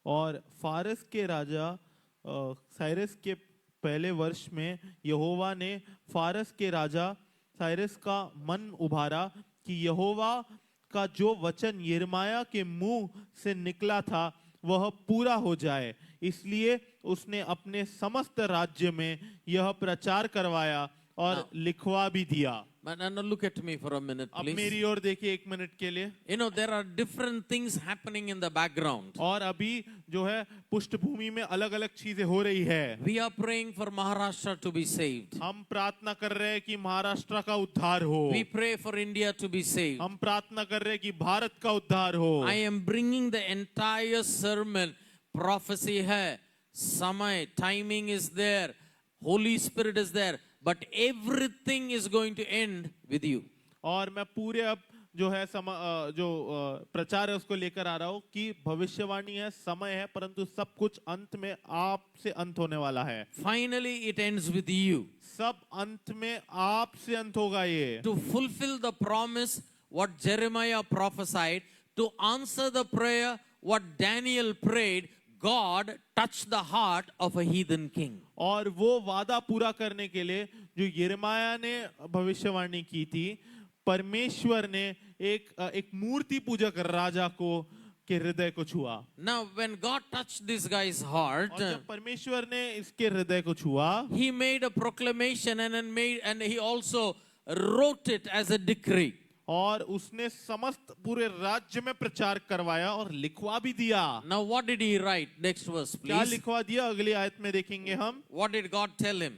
और फारस के राजा Cyrus के पहले वर्ष में यहोवा ने फारस के राजा साइरस का मन उभारा कि यहोवा का जो वचन यिर्मयाह के मुंह से निकला था वह पूरा हो जाए, इसलिए उसने अपने समस्त राज्य में यह प्रचार करवाया और Now- लिखवा भी दिया। But now look at me for a minute, अब please. मेरी ओर देखिए एक मिनट के लिए। You know, there are different things happening in the background. और अभी जो है पृष्ठभूमि में अलग अलग चीजें हो रही है। We are praying for Maharashtra to be saved. हम प्रार्थना कर रहे हैं कि महाराष्ट्र का उद्धार हो। We pray for India to be saved. हम प्रार्थना कर रहे हैं कि भारत का उद्धार हो। I am bringing the entire sermon. Prophecy hai, samay, timing is there, Holy Spirit is there, but everything is going to end with you. और मैं पूरे अब जो है प्रचार है उसको लेकर आ रहा हूँ कि भविष्यवाणी है, समय है, परंतु सब कुछ अंत में आपसे अंत होने वाला है। Finally, it ends with you. सब अंत में आपसे अंत होगा ये। To fulfill the promise, what Jeremiah prophesied, to answer the prayer, what Daniel prayed, God touched the heart of a heathen king. और वो वादा पूरा करने के लिए जो यिर्मयाह ने भविष्यवाणी की थी, परमेश्वर ने एक मूर्ति पूजक राजा को के हृदय को छुआ। Now, when God touched this guy's heart, और जब परमेश्वर ने इसके हृदय को छुआ, he made a proclamation and he also wrote it as a decree. और उसने समस्त पूरे राज्य में प्रचार करवाया और लिखवा भी दिया। Now, what did he write? Next verse, क्या please. लिखवा दिया अगली आयत में देखेंगे हम। What did God tell him?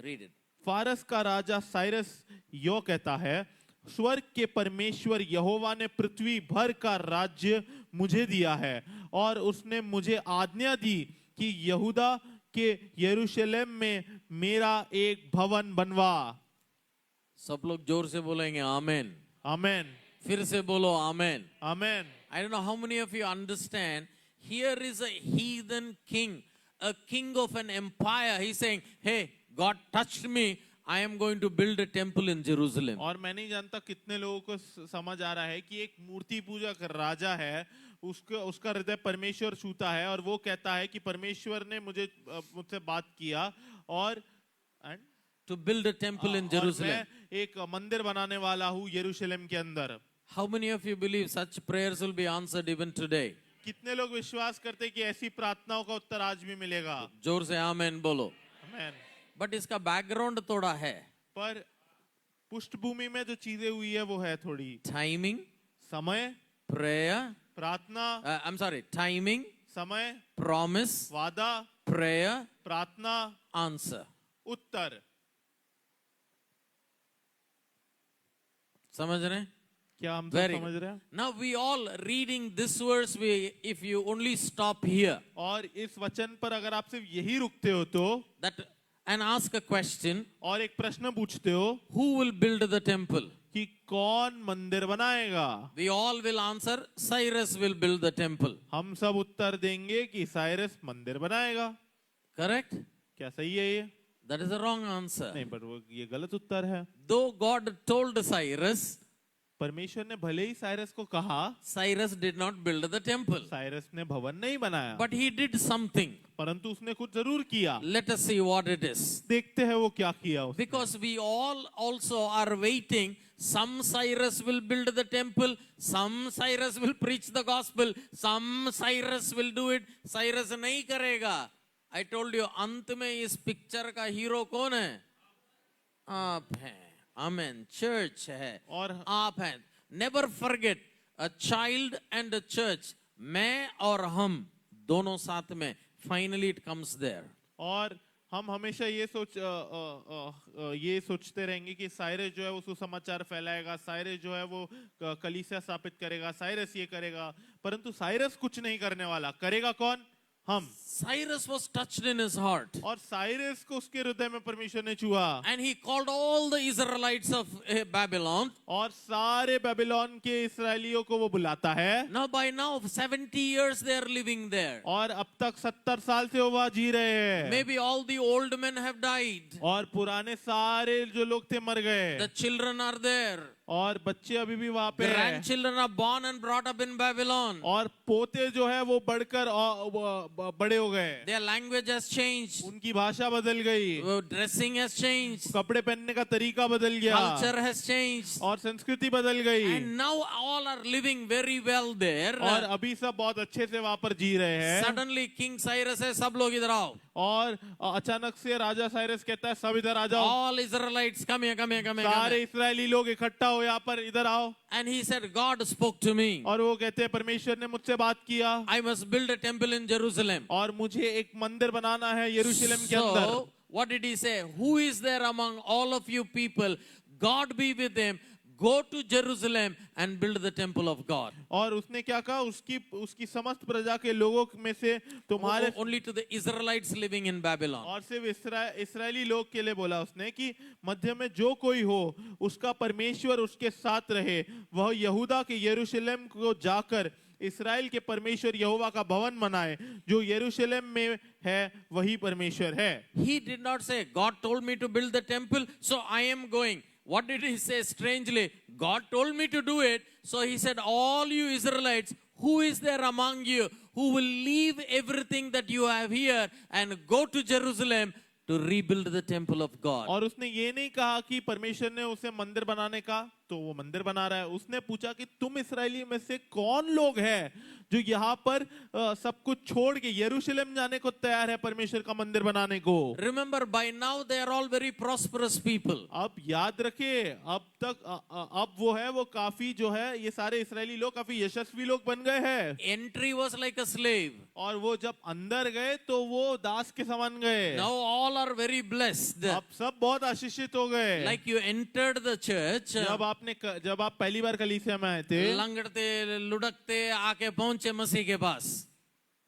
Read it. फारस का राजा साइरस यो कहता है, स्वर्ग के परमेश्वर यहोवा ने पृथ्वी भर का राज्य मुझे दिया है और उसने मुझे आज्ञा दी कि यहूदा के यरूशलेम में मेरा एक भवन बनवा। सब लोग जोर से बोलेंगे आमेन। आमेन। फिर से बोलो आमेन। आमेन। I don't know how many of you understand. Here is a heathen king, a king of an empire. He's saying, hey, God touched me. I am going to build a temple in Jerusalem. और मैं नहीं जानता कितने लोगों को समझ आ रहा है कि एक मूर्ति पूजक राजा है, उसका हृदय परमेश्वर छूता है और वो कहता है कि परमेश्वर ने मुझसे बात किया और To build a temple in Jerusalem. मैं एक मंदिर बनाने वाला हूँ यरूशलेम के अंदर। How many of you believe such prayers will be answered even today? कितने लोग विश्वास करते हैं कि ऐसी प्रार्थनाओं का उत्तर आज भी मिलेगा? जोर से आमेन बोलो। आमेन। बट इसका बैकग्राउंड थोड़ा है। पर पृष्ठभूमि में जो चीजें हुई है वो है थोड़ी टाइमिंग, समय, प्रेयर, प्रार्थना, आई एम सॉरी, टाइमिंग, समय, प्रॉमिस, वादा, प्रेयर, प्रार्थना, आंसर। उत्तर। समझ रहे हैं? क्या हम Very समझ रहे हैं? Now we all reading this verse, if you only stop here और इस वचन पर अगर आप सिर्फ यही रुकते हो तो that and ask a question, और एक प्रश्न पूछते हो who will build the temple? कि कौन मंदिर बनाएगा, We all will answer, Cyrus will build the temple. हम सब उत्तर देंगे कि साइरस मंदिर बनाएगा। Correct? क्या सही है ये? That is a wrong answer. नहीं, पर वो ये गलत उत्तर है। Though God told Cyrus, परमेश्वर ने भले ही साइरस को कहा, Cyrus did not build the temple, Cyrus ने भवन नहीं बनाया, but he did something. परंतु उसने कुछ जरूर किया। Let us see what it is. देखते हैं वो क्या किया उसने। Because we all also are waiting. Some Cyrus will build the temple. Some Cyrus will preach the gospel. Some Cyrus will do it. Cyrus नहीं करेगा. I told you, अंत में इस पिक्चर का हीरो कौन है? आप हैं. Amen. Church है. और आप हैं. Never forget, a child and a church. मैं और हम दोनों साथ में. Finally it comes there. और हम हमेशा ये सोचते रहेंगे कि साइरस जो है वो सुसमाचार फैलाएगा, साइरस जो है वो कलीसिया स्थापित करेगा, साइरस ये करेगा, परंतु साइरस कुछ नहीं करने वाला। करेगा कौन? हम। Cyrus was touched in his heart. और साइरस को उसके हृदय में परमेश्वर ने छुआ। And he called all the Israelites of Babylon. और सारे बेबीलोन के इस्राएलियों को वो बुलाता है। Now by now 70 years they are living there. और अब तक 70 साल से वो वहाँ जी रहे हैं। Maybe all the old men have died. और पुराने सारे जो लोग थे मर गए। The children are there. और बच्चे अभी भी वहां पे हैं। Grandchildren are born and brought up in Babylon. और पोते जो है वो बढ़कर बड़े हो गए। Their language has changed. उनकी भाषा बदल गई, Dressing has changed. कपड़े पहनने का तरीका बदल गया, Culture has changed. और संस्कृति बदल गई। And now all are living very well there. और अभी सब बहुत अच्छे से वहां पर जी रहे हैं। Suddenly King Cyrus says, सब लोग इधर आओ. और अचानक से राजा साइरस कहता है सब इधर आ जाओ। All Israelites, come here, come here, come here. come सारे here. इस्राएली लोग इकट्ठा हो यहाँ पर, इधर आओ। And he said, God spoke to me. और वो कहते हैं परमेश्वर ने मुझसे बात किया, I must build a temple in Jerusalem. और मुझे एक मंदिर बनाना है यरूशलेम के अंदर। So, what did he say? Who is there among all of you people? God be with them. Go to Jerusalem and build the temple of God. और उसने क्या कहा, उसकी समस्त प्रजा के लोगों में से तुम्हारे, Only to the Israelites living in Babylon. और सिर्फ इस्राएली लोग के लिए बोला उसने कि मध्य में जो कोई हो उसका परमेश्वर उसके साथ रहे, वह यहूदा के यरूशलेम को जाकर इस्राएल के परमेश्वर यहोवा का भवन बनाए, जो यरूशलेम में है वही परमेश्वर है। He did not say, God told me to build the temple, so I am going. What did he say strangely? God told me to do it. So he said, all you Israelites, who is there among you who will leave everything that you have here and go to Jerusalem to rebuild the temple of God? और उसने ये नहीं कहा कि परमेश्वर ने उसे मंदिर बनाने का, तो वो मंदिर बना रहा है। उसने पूछा कि तुम इस्राएली में से कौन लोग हैं जो यहाँ पर सब कुछ छोड़ के यरूशलेम जाने को तैयार है परमेश्वर का मंदिर बनाने को। Remember, by now they are all very prosperous people. अब याद रखिए, अब तक अब वो है, वो काफी जो है ये सारे इस्राएली लोग काफी यशस्वी लोग बन गए हैं। Entry was like a slave. और वो जब अंदर गए तो वो दास के समान गए। Now all are very blessed. अब सब बहुत आशीषित हो गए। Like you entered the church. जब आप पहली बार कलीसिया में आए थे, लंगड़ते लुढ़कते आके पहुंचे मसीह के पास.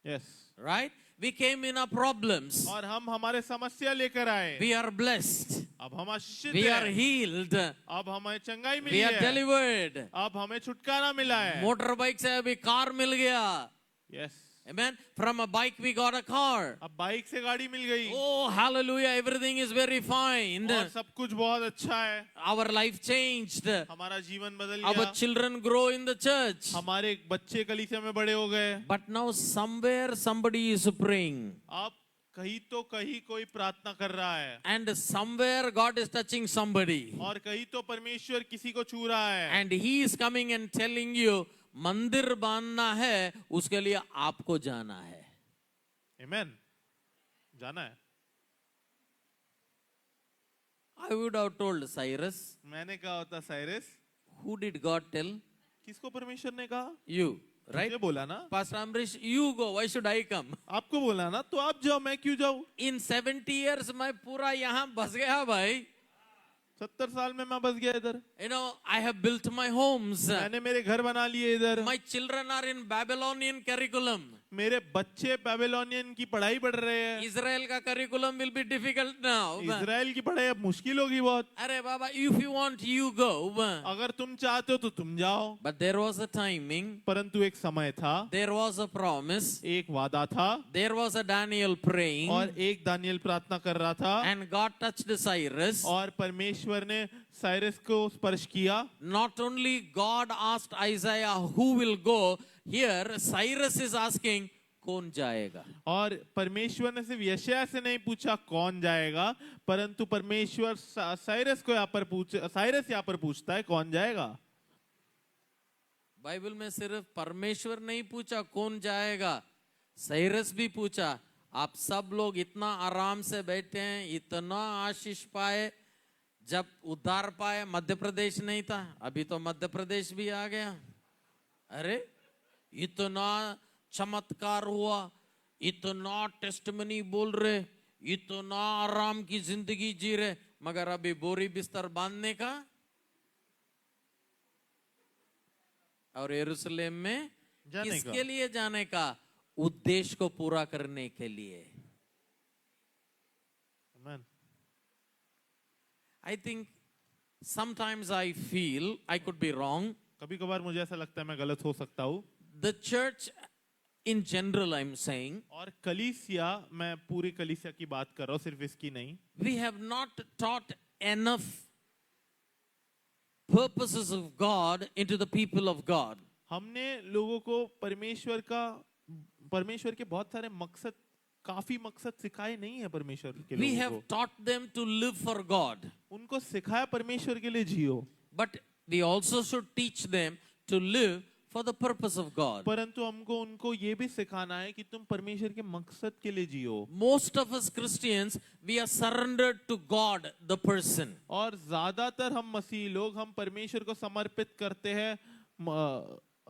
Yes, Right? We came in our problems. और हम हमारे समस्या लेकर आए। We are blessed. अब हम आशीषित We are हैं। healed. अब हमें चंगाई मिली We are है। delivered. अब हमें छुटकारा मिला है। मोटर बाइक से अभी कार मिल गया. Yes, Amen. From a bike we got a car. अब बाइक से गाड़ी मिल गई। Oh, hallelujah. Everything is very fine. और सब कुछ बहुत अच्छा है। Our life changed. हमारा जीवन बदल Our गया। children grow in the church. हमारे बच्चे कलीसिया में बड़े हो गए। But now somewhere somebody is praying. अब कहीं कोई प्रार्थना कर रहा है। And somewhere God is touching somebody. और कहीं तो परमेश्वर किसी को छू रहा है। And he is coming and telling you, मंदिर बांधना है, उसके लिए आपको जाना है. आमेन, जाना है। I would have told Cyrus. मैंने कहा होता Cyrus, Who did God tell? किसको परमेश्वर ने कहा? You, right? मुझे बोला ना। Pastor Amrish, you go. Why should I come? आपको बोला ना, तो आप जाओ, मैं क्यों जाऊं? In 70 years, मैं पूरा यहाँ बस गया भाई. 70 साल में मैं बस गया इधर। You know, I have built my homes. मैंने मेरे घर बना लिए इधर। My children are in Babylonian curriculum. मेरे बच्चे बेबीलोनियन की पढ़ाई पढ़ रहे हैं। Israel का curriculum will be difficult now. Israel की पढ़ाई अब मुश्किल होगी बहुत। अरे बाबा, if you want, you go. अगर तुम चाहते हो तो तुम जाओ। But there was a timing. परंतु एक समय था, There was a promise. एक वादा था, There was a Daniel praying. और एक दानियल प्रार्थना कर रहा था, And God touched Cyrus. और परमेश्वर ने साइरस को स्पर्श किया। Not only God asked Isaiah who will go, here Cyrus is asking कौन जाएगा. और परमेश्वर ने सिर्फ यशायाह से नहीं पूछा कौन जाएगा, परंतु परमेश्वर साइरस यहाँ पर पूछता है कौन जाएगा. बाइबल में सिर्फ परमेश्वर नहीं पूछा कौन जाएगा, साइरस भी पूछा. आप सब लोग इतना आराम से बैठे हैं, इतना आशीष पाए, जब उद्धार पाए. मध्य प्रदेश नहीं था, अभी तो मध्य प्रदेश भी आ गया. अरे इतना चमत्कार हुआ, इतना टेस्टमनी बोल रहे, इतना आराम की जिंदगी जी रहे, मगर अभी बोरी बिस्तर बांधने का और यरूशलेम में किसके लिए जाने का? उद्देश्य को पूरा करने के लिए. I think sometimes I feel, I could be wrong. कभी कभार मुझे ऐसा लगता है मैं गलत हो सकता हूँ. The church in general, I'm saying. और कलीसिया, मैं पूरी कलीसिया की बात कर रहा हूँ, सिर्फ इसकी नहीं. We have not taught enough purposes of God into the people of God. हमने लोगों को परमेश्वर के बहुत सारे मकसद, काफी मकसद सिखाए नहीं है परमेश्वर के We लोगों have को। taught them to live for God. उनको सिखाया परमेश्वर के लिए जियो, But we also should teach them to live for the purpose of God. परंतु हमको उनको ये भी सिखाना है कि तुम परमेश्वर के मकसद के लिए जियो। Most of us Christians, we are surrendered to God, the person. और ज्यादातर हम मसीही लोग हम परमेश्वर को समर्पित करते हैं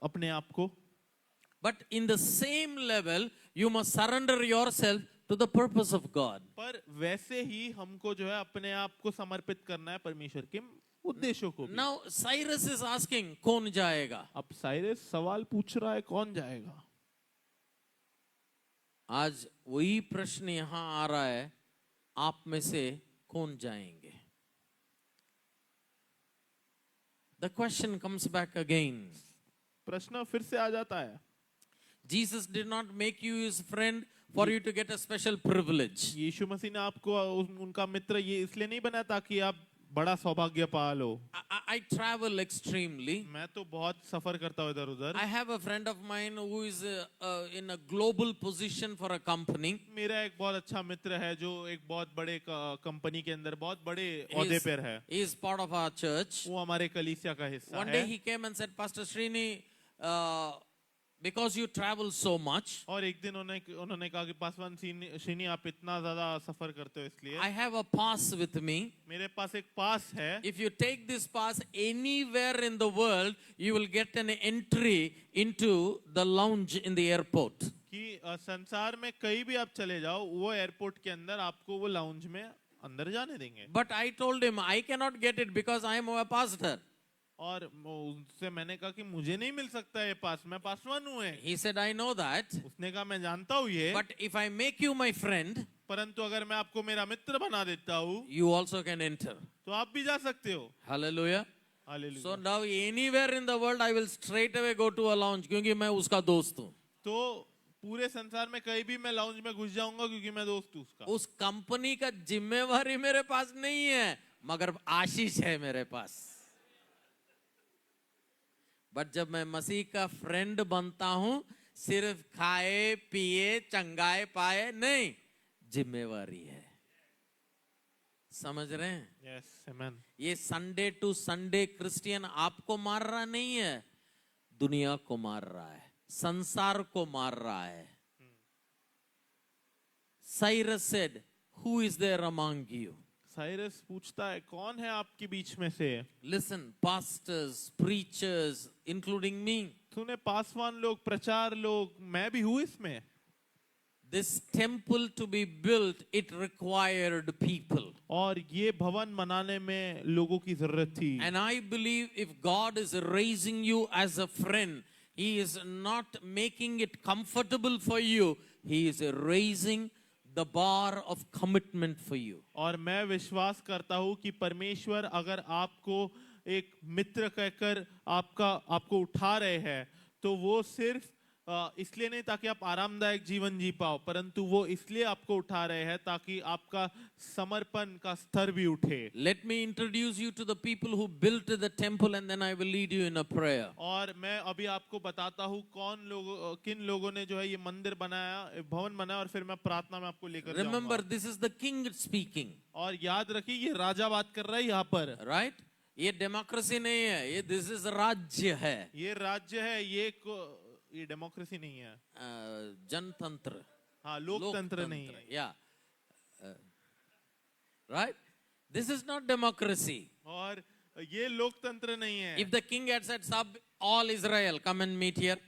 अपने आप को। But in the same level, you must surrender yourself to the purpose of God. पर वैसे ही हमको जो है अपने आप को समर्पित करना है परमेश्वर के उद्देश्यों को भी। Now Cyrus is asking, कौन जाएगा? अब साइरस सवाल पूछ रहा है, कौन जाएगा? आज वही प्रश्न यहां आ रहा है, आप में से कौन जाएंगे? The question comes back again. प्रश्न फिर से आ जाता है। Jesus did not make you his friend for you to get a special privilege. यीशु मसीह ने आपको उनका मित्र ये इसलिए नहीं बनाया ताकि आप बड़ा सौभाग्य पा लो। I travel extremely. मैं तो बहुत सफर करता हूँ इधर उधर। I have a friend of mine who is in a global position for a company. मेरा एक बहुत अच्छा मित्र है जो एक बहुत बड़े कंपनी के अंदर बहुत बड़े ओहदे पर है। He is part of our church. वो हमारे कलीसिया का हिस्सा One है। day he came and said, Pastor Srini, because you travel so much, और एक दिन उन्होंने कहा कि पासवान श्रीनी आप इतना ज्यादा सफर करते हो इसलिए I have a pass with me. मेरे पास एक पास है। If you take this pass anywhere in the world, you will get an entry into the lounge in the airport. कि संसार में कहीं भी आप चले जाओ वो एयरपोर्ट के अंदर आपको वो लाउंज में अंदर जाने देंगे। But I told him, I cannot get it because I am a pastor. और उससे मैंने कहा कि मुझे नहीं मिल सकता ये पास, मैं पासवान हूँ। He said, I know that. उसने कहा मैं जानता हूँ ये, But if I make you my friend, परंतु अगर मैं आपको मेरा मित्र बना देता हूँ you also can enter. तो आप भी जा सकते हो। Hallelujah. Hallelujah. So now anywhere in the world, I will straight away go to a lounge क्योंकि मैं उसका दोस्त हूँ. तो पूरे संसार में कहीं भी मैं लाउंज में घुस जाऊंगा क्योंकि मैं दोस्त हूँ उसका। उस कंपनी का जिम्मेवारी मेरे पास नहीं है, मगर आशीष है मेरे पास। बट जब मैं मसीह का फ्रेंड बनता हूं, सिर्फ खाए पिए चंगाए पाए नहीं, जिम्मेवारी है। समझ रहे हैं? Yes, amen. ये संडे टू संडे क्रिश्चियन आपको मार रहा नहीं है, दुनिया को मार रहा है, संसार को मार रहा है। Cyrus said, who is there among you? Cyrus पूछता है कौन है आपके बीच में से? Listen, pastors, preachers, including me. तूने पासवान लोग, प्रचार लोग, मैं भी हूँ इसमें। This temple to be built, it required people. और ये भवन बनाने में लोगों की जरूरत थी। And I believe if God is raising you as a friend, He is not making it comfortable for you. He is raising the bar of commitment for you. और मैं विश्वास करता हूँ कि परमेश्वर अगर आपको एक मित्र कहकर आपको उठा रहे हैं तो वो सिर्फ इसलिए नहीं ताकि आप आरामदायक जीवन जी पाओ, परंतु वो इसलिए आपको उठा रहे हैं ताकि आपका समर्पण का स्तर भी उठे। Let me introduce you to the people who built the temple and then I will lead you in a prayer. और मैं अभी आपको बताता हूँ किन लोगों ने जो है ये मंदिर बनाया, भवन बनाया, और फिर मैं प्रार्थना में आपको लेकर जाऊंगा। Remember, this is the king speaking. और याद रखिए ये राजा बात कर रहा है यहाँ पर, Right? ये डेमोक्रेसी नहीं है, ये this is राज्य है, ये राज्य है, ये डेमोक्रेसी नहीं है, जनतंत्र, हाँ लोकतंत्र नहीं है। Yeah. Right? This is not democracy. और ये लोकतंत्र नहीं है। If the king had said, "Sab, all Israel, come and meet here,"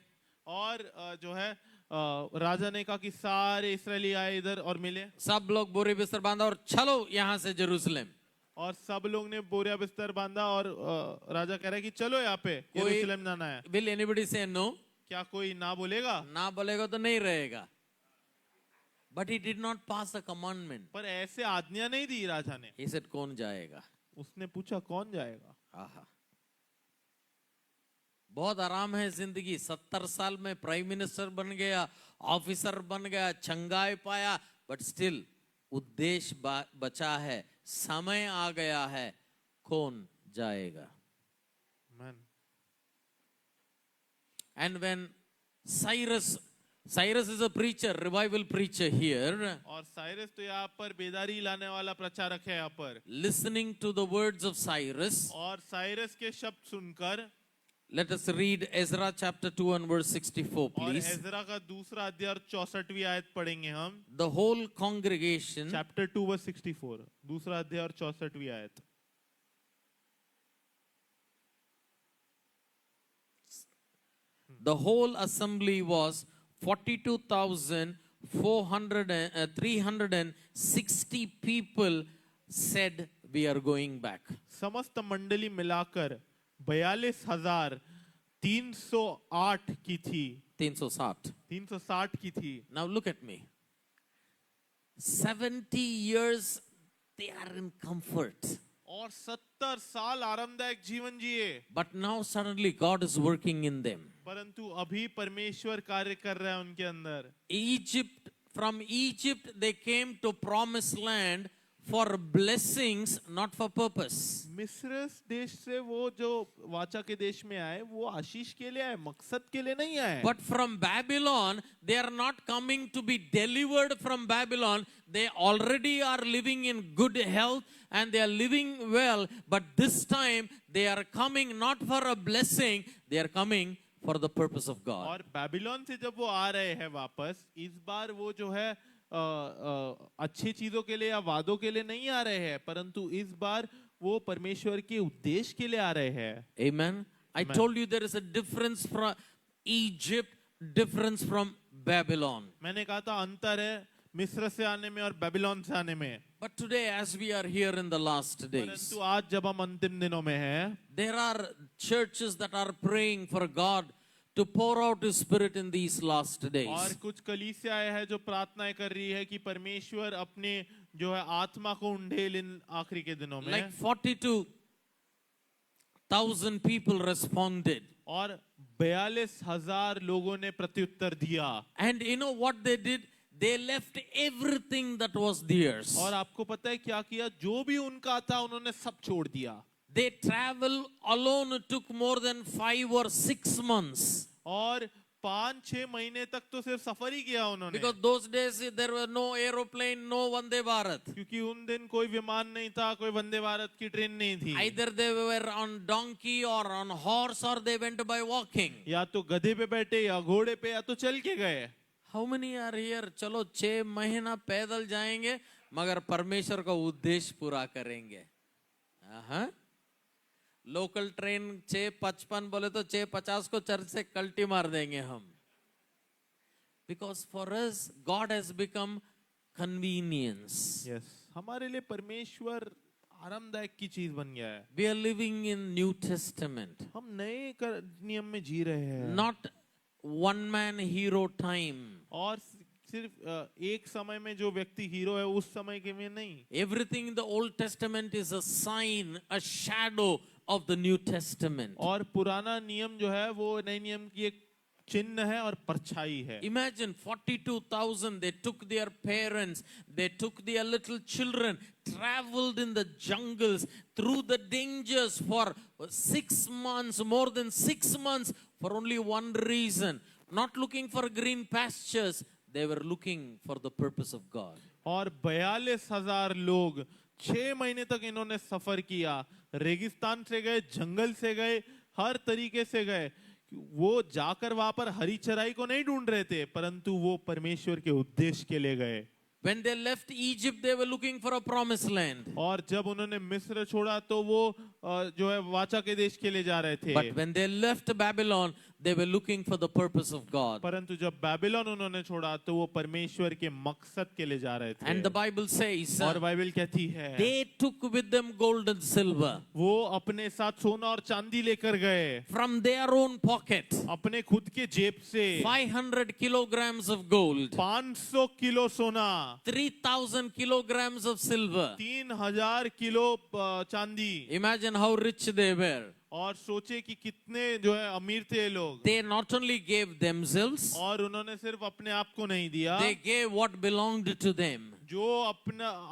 और जो है राजा ने कहा कि सारे इस्राएली आए इधर और मिले, सब लोग बोरी बिस्तर बांधा और चलो यहाँ से जेरूसलम। और सब लोग ने बोरिया बिस्तर बांधा और राजा कह रहा है कि चलो यहाँ पे यरूशलेम जाना है। Will anybody say no? क्या कोई ना बोलेगा? ना बोलेगा तो नहीं रहेगा। But he did not pass a commandment. पर ऐसे आज्ञा नहीं दी राजा ने। He said, कौन जाएगा? उसने पूछा कौन जाएगा? आहा, बहुत आराम है जिंदगी। 70 साल में प्राइम मिनिस्टर बन गया, ऑफिसर बन गया, चंगाई पाया, बट स्टिल उद्देश्य बचा है, समय आ गया है, कौन जाएगा? Amen. And when Cyrus is a preacher, revival preacher here, और साइरस तो यहाँ पर बेदारी लाने वाला प्रचारक है यहाँ पर. listening to the words of Cyrus, और साइरस के शब्द सुनकर, let us read Ezra chapter 2 and verse 64, और please. एजरा का दूसरा अध्याय और 64वीं आयत पढ़ेंगे हम. The whole congregation, chapter 2 verse 64, दूसरा अध्याय और 64वीं आयत. the whole assembly was 360 people said we are going back. समस्त मंडली मिलाकर 42,308 की थी. 360 की थी. Now look at me. 70 years they are in comfort. और 70 साल आरामदायक जीवन जिए. But now suddenly God is working in them. परंतु अभी परमेश्वर कार्य कर रहा है उनके अंदर. From Egypt they came to promised land for blessings, not for purpose. मिस्र देश से वो जो वाचा के देश में आए वो आशीष के लिए आए, मकसद के लिए नहीं आए. But from Babylon, they are not coming to be delivered from Babylon. They already are living in good health and they are living well. But this time they are coming not for a blessing, they are coming for the purpose of God. और Babylon से जब वो आ रहे हैं वापस, इस बार वो जो है अच्छी चीजों के लिए या वादों के लिए नहीं आ रहे हैं, परंतु इस बार वो परमेश्वर के उद्देश्य के लिए आ रहे हैं. Amen. I told you there is a difference from Egypt, difference from Babylon. मैंने कहा था अंतर है मिस्र से आने में और बेबीलोन से आने में. But today, as we are here in the last days, परंतु आज जब हम अंतिम दिनों में हैं, there are churches that are praying for God to pour out His Spirit in these last और days. कुछ कलीसियाएं हैं जो प्रार्थनाएं कर रही है कि परमेश्वर अपने जो है आत्मा को उंडेल इन आखिरी के दिनों में. Like 42,000 people responded. और 42,000 लोगों ने प्रत्युत्तर दिया. And you know what they did? They left everything that was theirs. और आपको पता है क्या किया? जो भी उनका था उन्होंने सब छोड़ दिया. They travel alone took more than 5 or 6 months. और 5-6 महीने तक तो सिर्फ सफर ही किया उन्होंने. Because those days there were no aeroplane, no Vande Bharat. क्योंकि उन दिन कोई विमान नहीं था, कोई वंदे भारत की ट्रेन नहीं थी. Either they were on donkey or on horse or they went by walking. या तो गधे पे बैठे या घोड़े पे या तो चल के गए. How many are here? चलो 6 महीना पैदल जाएंगे मगर परमेश्वर का उद्देश्य पूरा करेंगे. लोकल ट्रेन 6:55 बोले तो 6:50 को चर्च से कल्टी मार देंगे हम. Because for us God has become convenience. Yes. हमारे लिए परमेश्वर आरामदायक की चीज बन गया है. We are living in New Testament. हम नए नियम में जी रहे हैं. Not one man hero time. और सिर्फ एक समय में जो व्यक्ति हीरो है उस समय के में नहीं. Everything in the Old Testament is a sign, a shadow of the New Testament. और पुराना नियम जो है वो नए नियम की एक चिन्ह है और परछाई है. Imagine 42,000, they took their parents, they took their little children, traveled in the jungles through the dangers for 6 months, more than 6 months, for only one reason. Not looking for green pastures, they were looking for the purpose of God. और 42,000 लोग 6 महीने तक इन्होंने सफर किया. रेगिस्तान से गए, जंगल से गए, हर तरीके से गए. वो जाकर वहां पर हरी चराई को नहीं ढूंढ रहे थे, परंतु वो परमेश्वर के उद्देश्य के लिए गए. When they left Egypt, they were looking for a promised land. और जब उन्होंने मिस्र छोड़ा तो वो जो है वाचा के देश के लिए जा रहे थे. But when they left Babylon, they were looking for the purpose of God. परंतु जब बेबीलोन उन्होंने छोड़ा तो वो परमेश्वर के मकसद के लिए जा रहे थे. And the Bible says, और बाइबल कहती है they took with them gold and silver वो अपने साथ सोना और चांदी लेकर गए. from their own pocket. अपने खुद के जेब से 500 kilograms of gold, 500 किलो सोना, 3,000 kilograms of silver. 3,000 किलो चांदी. Imagine how rich they were. और सोचे कि कितने जो है अमीर थे ये लोग. They not only gave themselves, और उन्होंने सिर्फ अपने आप को नहीं दिया, they gave what belonged to them. जो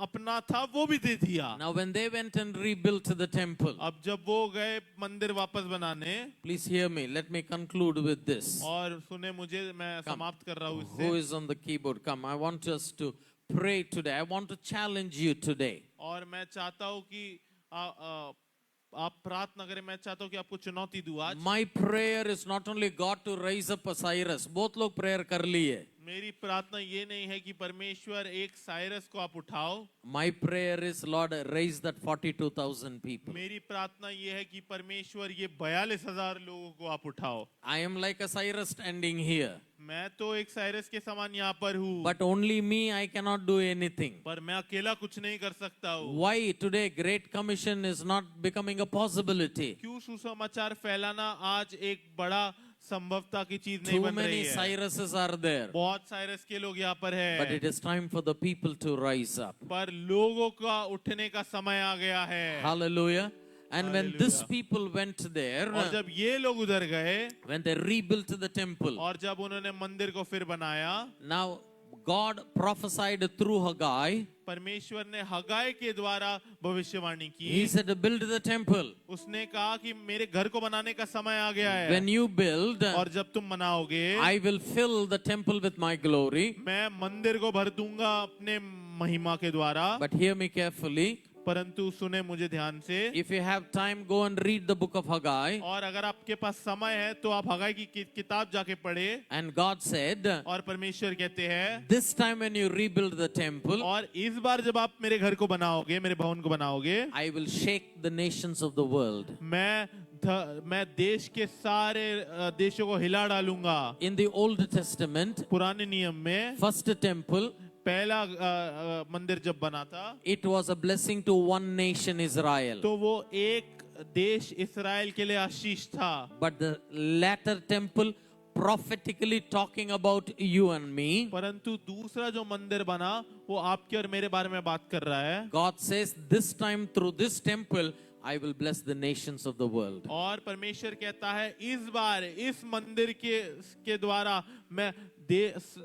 अपना था वो भी दे दिया। Now, when they went and rebuilt the temple, अब जब वो गए मंदिर वापस बनाने, please hear me. Let me conclude with this. और सुने मुझे, मैं समाप्त कर रहा हूँ Who इससे। is on the keyboard? Come. I want us to pray today. I want to challenge you today. और मैं चाहता हूँ कि आप प्रार्थना करें। मैं चाहता हूँ कि आपको चुनौती दूँ आज। My prayer is not only God to raise up a Cyrus. बहुत लोग prayer कर लिए। मेरी प्रार्थना ये नहीं है कि परमेश्वर एक साइरस को आप उठाओ। My prayer is, Lord, raise that 42,000 people. मेरी प्रार्थना ये है कि परमेश्वर ये 42,000 लोगों को आप उठाओ। I am like a Cyrus standing here. मैं तो एक साइरस के समान यहाँ पर हूँ। But only me, I cannot do anything. पर मैं अकेला कुछ नहीं कर सकता हूँ। Why today Great Commission is not becoming a possibility? क्यों सुसमाचार फैलाना आज एक बड़ा संभवता की चीज नहीं Too बन रही many है। Cyruses are there. बहुत साइरस के लोग यहाँ पर But है। it is time for the people to rise up. पर लोगों का उठने का समय आ गया है। Hallelujah. And when Hallelujah. these people went there, और जब ये लोग उधर गए, when they rebuilt the temple, और जब उन्होंने मंदिर को फिर बनाया, now God prophesied through Haggai. परमेश्वर ने हगाई के द्वारा भविष्यवाणी की। He said, build the temple. उसने कहा कि मेरे घर को बनाने का समय आ गया है। When you build, और जब तुम बनाओगे, I will fill the temple with my glory. मैं मंदिर को भर दूंगा अपने महिमा के द्वारा। But hear me carefully. परंतु सुने मुझे ध्यान से। If you have time, go and read the book of Haggai. और अगर आपके पास समय है तो आप हगाई की किताब जाके पढ़े। And God said, और परमेश्वर कहते हैं, this time when you rebuild the temple, और इस बार जब आप मेरे घर को बनाओगे, मेरे भवन को बनाओगे, I will shake the nations of the world. मैं देश के सारे देशों को हिला डालूंगा। In the Old Testament, पुराने नियम में first temple, पहला मंदिर जब बना था, it was a blessing to one nation, Israel. तो वो एक देश इस्राएल के लिए आशीष था। But the latter temple, prophetically talking about you and me, परंतु दूसरा जो मंदिर बना वो आपके और मेरे बारे में बात कर रहा है। God says, this time through this temple, I will bless the nations of the world. और परमेश्वर कहता है इस बार इस मंदिर के द्वारा मैं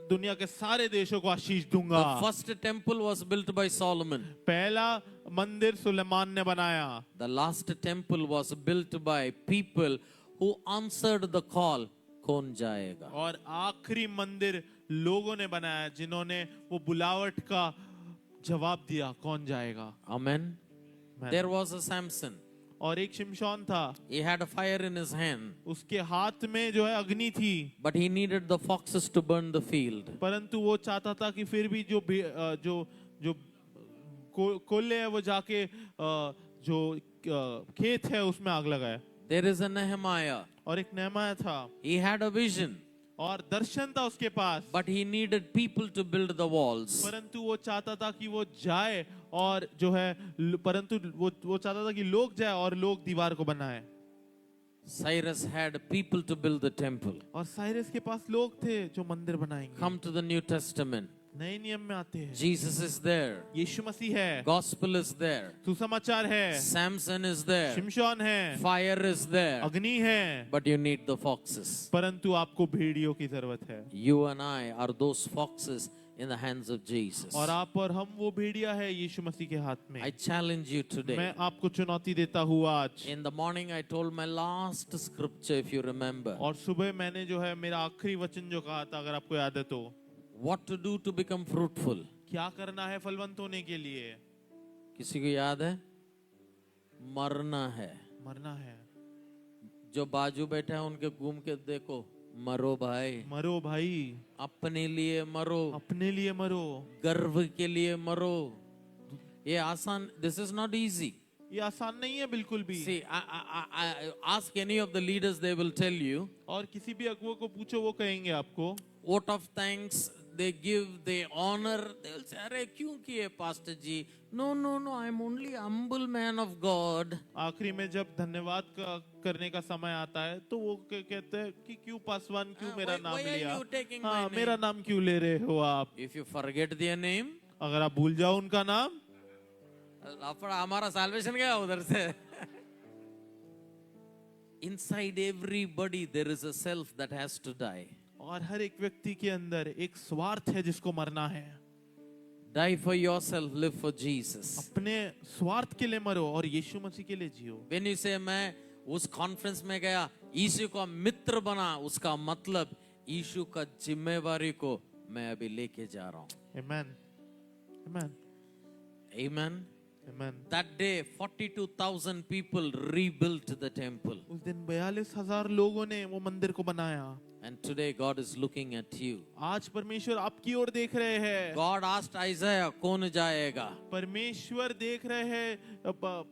दुनिया के सारे देशों को आशीष दूंगा। The first temple was built by Solomon. पहला मंदिर सुलेमान ने बनाया। The last temple was built by people who answered the call. कौन जाएगा? और आखिरी मंदिर लोगों ने बनाया जिन्होंने वो बुलावट का जवाब दिया, कौन जाएगा? Amen. There was a Samson. और एक शिमशोन था। He had a fire in his hand. उसके हाथ में जो है अग्नि थी। But he needed the foxes to burn the field. परंतु वो चाहता था कि फिर भी जो कोल्हे है वो जाके जो खेत है उसमें आग लगाए। There is a Nehemiah. और एक नेहमाया था। He had a vision. और दर्शन था उसके पास। But he needed people to build the walls. परंतु वो चाहता था कि वो जाए और जो है परंतु वो चाहता था कि लोग जाए और लोग दीवार को बनाए। Cyrus had people to build the temple. और साइरस के पास लोग थे जो मंदिर बनाएंगे। Come to the New Testament. नए नियम में आते हैं। Jesus is there. यीशु मसीह है। Gospel is there. सुसमाचार है। Samson is there. शिमशोन है। Fire is there. अग्नि है। But you need the foxes. परंतु आपको भेड़ियों की जरूरत है। You and I are those foxes in the hands of Jesus. और आप और हम वो भेड़िया है यीशु मसीह के हाथ में। I challenge you today. मैं आपको चुनौती देता हूँ आज। In the morning I told my last scripture, if you remember. और सुबह मैंने जो है मेरा आखिरी वचन जो कहा था, अगर आपको याद है तो, What to do to become fruitful? क्या करना है फलवंत होने के लिए? किसी को याद है? मरना है। मरना है। जो बाजू बैठे हैं उनके घूम के देखो, मरो भाई। मरो भाई। अपने लिए मरो। अपने लिए मरो। गर्व के लिए मरो। ये आसान, this is not easy. ये आसान नहीं है बिल्कुल भी। See, I ask any of the leaders, they will tell you. और किसी भी अगुओं को पूछो वो कहेंगे आपको। Vote of thanks, they give, they honor. They will say, अरे क्यों किए pastor ji? No, I'm only humble man of God. आखिरी में जब धन्यवाद करने का समय आता है तो वो कहते हैं कि क्यों पासवान, क्यों मेरा नाम लिया? हाँ, मेरा नाम क्यों ले रहे हो आप? If you forget their name, अगर आप भूल जाओ उनका नाम, हमारा salvation गया उधर से. Inside everybody there is a self that has to die. और हर एक व्यक्ति के अंदर एक स्वार्थ है जिसको मरना है। Die for yourself, live for Jesus. अपने स्वार्थ के लिए मरो और यीशु मसीह के लिए जियो. When you say मैं उस कॉन्फ्रेंस में गया, यीशु का मित्र बना, उसका मतलब यीशु का जिम्मेवारी को मैं अभी लेके जा रहा हूं. Amen. Amen. Amen. Amen. That day 42,000 people rebuilt the temple. उस दिन 42,000 लोगों ने वो मंदिर को बनाया. And today God is looking at you. आज परमेश्वर आपकी ओर देख रहे हैं. God asked Isaiah, कौन जाएगा? परमेश्वर देख रहे हैं.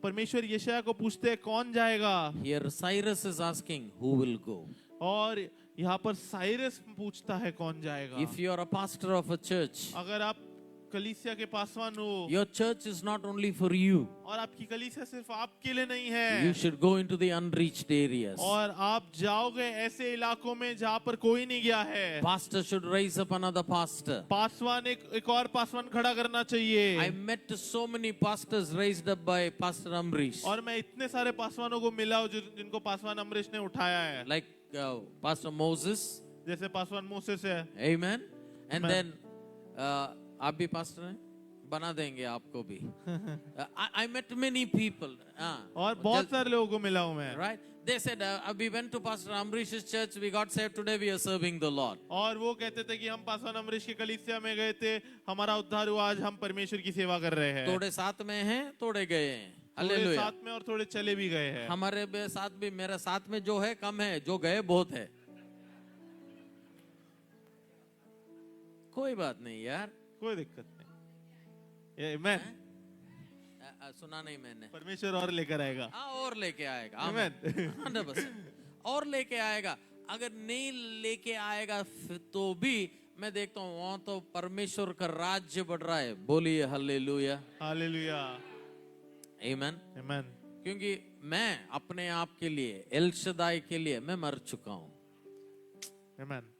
परमेश्वर यशायाह को पूछते हैं कौन जाएगा. Here Cyrus is asking, who will go? और यहाँ पर साइरस पूछता है कौन जाएगा. If you are a pastor of a church, अगर आप कलीसिया के पासवान हो, your church is not only for you. और आपकी कलीसिया सिर्फ आपके लिए नहीं है. You should go into the unreached areas. और आप जाओगे ऐसे इलाकों में जहाँ पर कोई नहीं गया है. Pastor should raise up another pastor. Paswan एक और पासवान खड़ा करना चाहिए. I met so many pastors raised up by Pastor Amrish. और मैं इतने सारे पासवानों को मिला हूँ जिनको पासवान अमरीश ने उठाया है. Like Pastor Moses. जैसे पासवान मूसेस है. Amen. And Amen. then आप भी पास्टर हैं, बना देंगे आपको भी. I met many people. और बहुत सारे लोगों को मिला हूँ मैं. Right? They said, we went to Pastor Amrish's church, we got saved, today we are serving the Lord. और वो कहते थे कि हम पासवान अमरीश की कलीसिया में गए थे, हमारा उद्धार हुआ, आज हम परमेश्वर की सेवा कर रहे हैं. थोड़े साथ में हैं, थोड़े गए हैं. थोड़े हालेलुया. साथ में और थोड़े चले भी गए हैं. हमारे साथ भी, मेरे साथ में जो है कम है, जो गए बहुत है. कोई बात नहीं यार. कोई दिक्कत नहीं. मैं सुना नहीं मैंने. परमेश्वर और लेकर आएगा. हाँ, और लेके आएगा. आमीन. 100% और लेके आएगा. अगर नहीं लेके आएगा तो भी मैं देखता हूँ वहां तो परमेश्वर का राज्य बढ़ रहा है. बोलिए हालेलुया. हालेलुया. आमीन. आमीन. क्योंकि मैं अपने आप के लिए, एल शदाई के लिए मैं मर चुका हूँ. आमीन.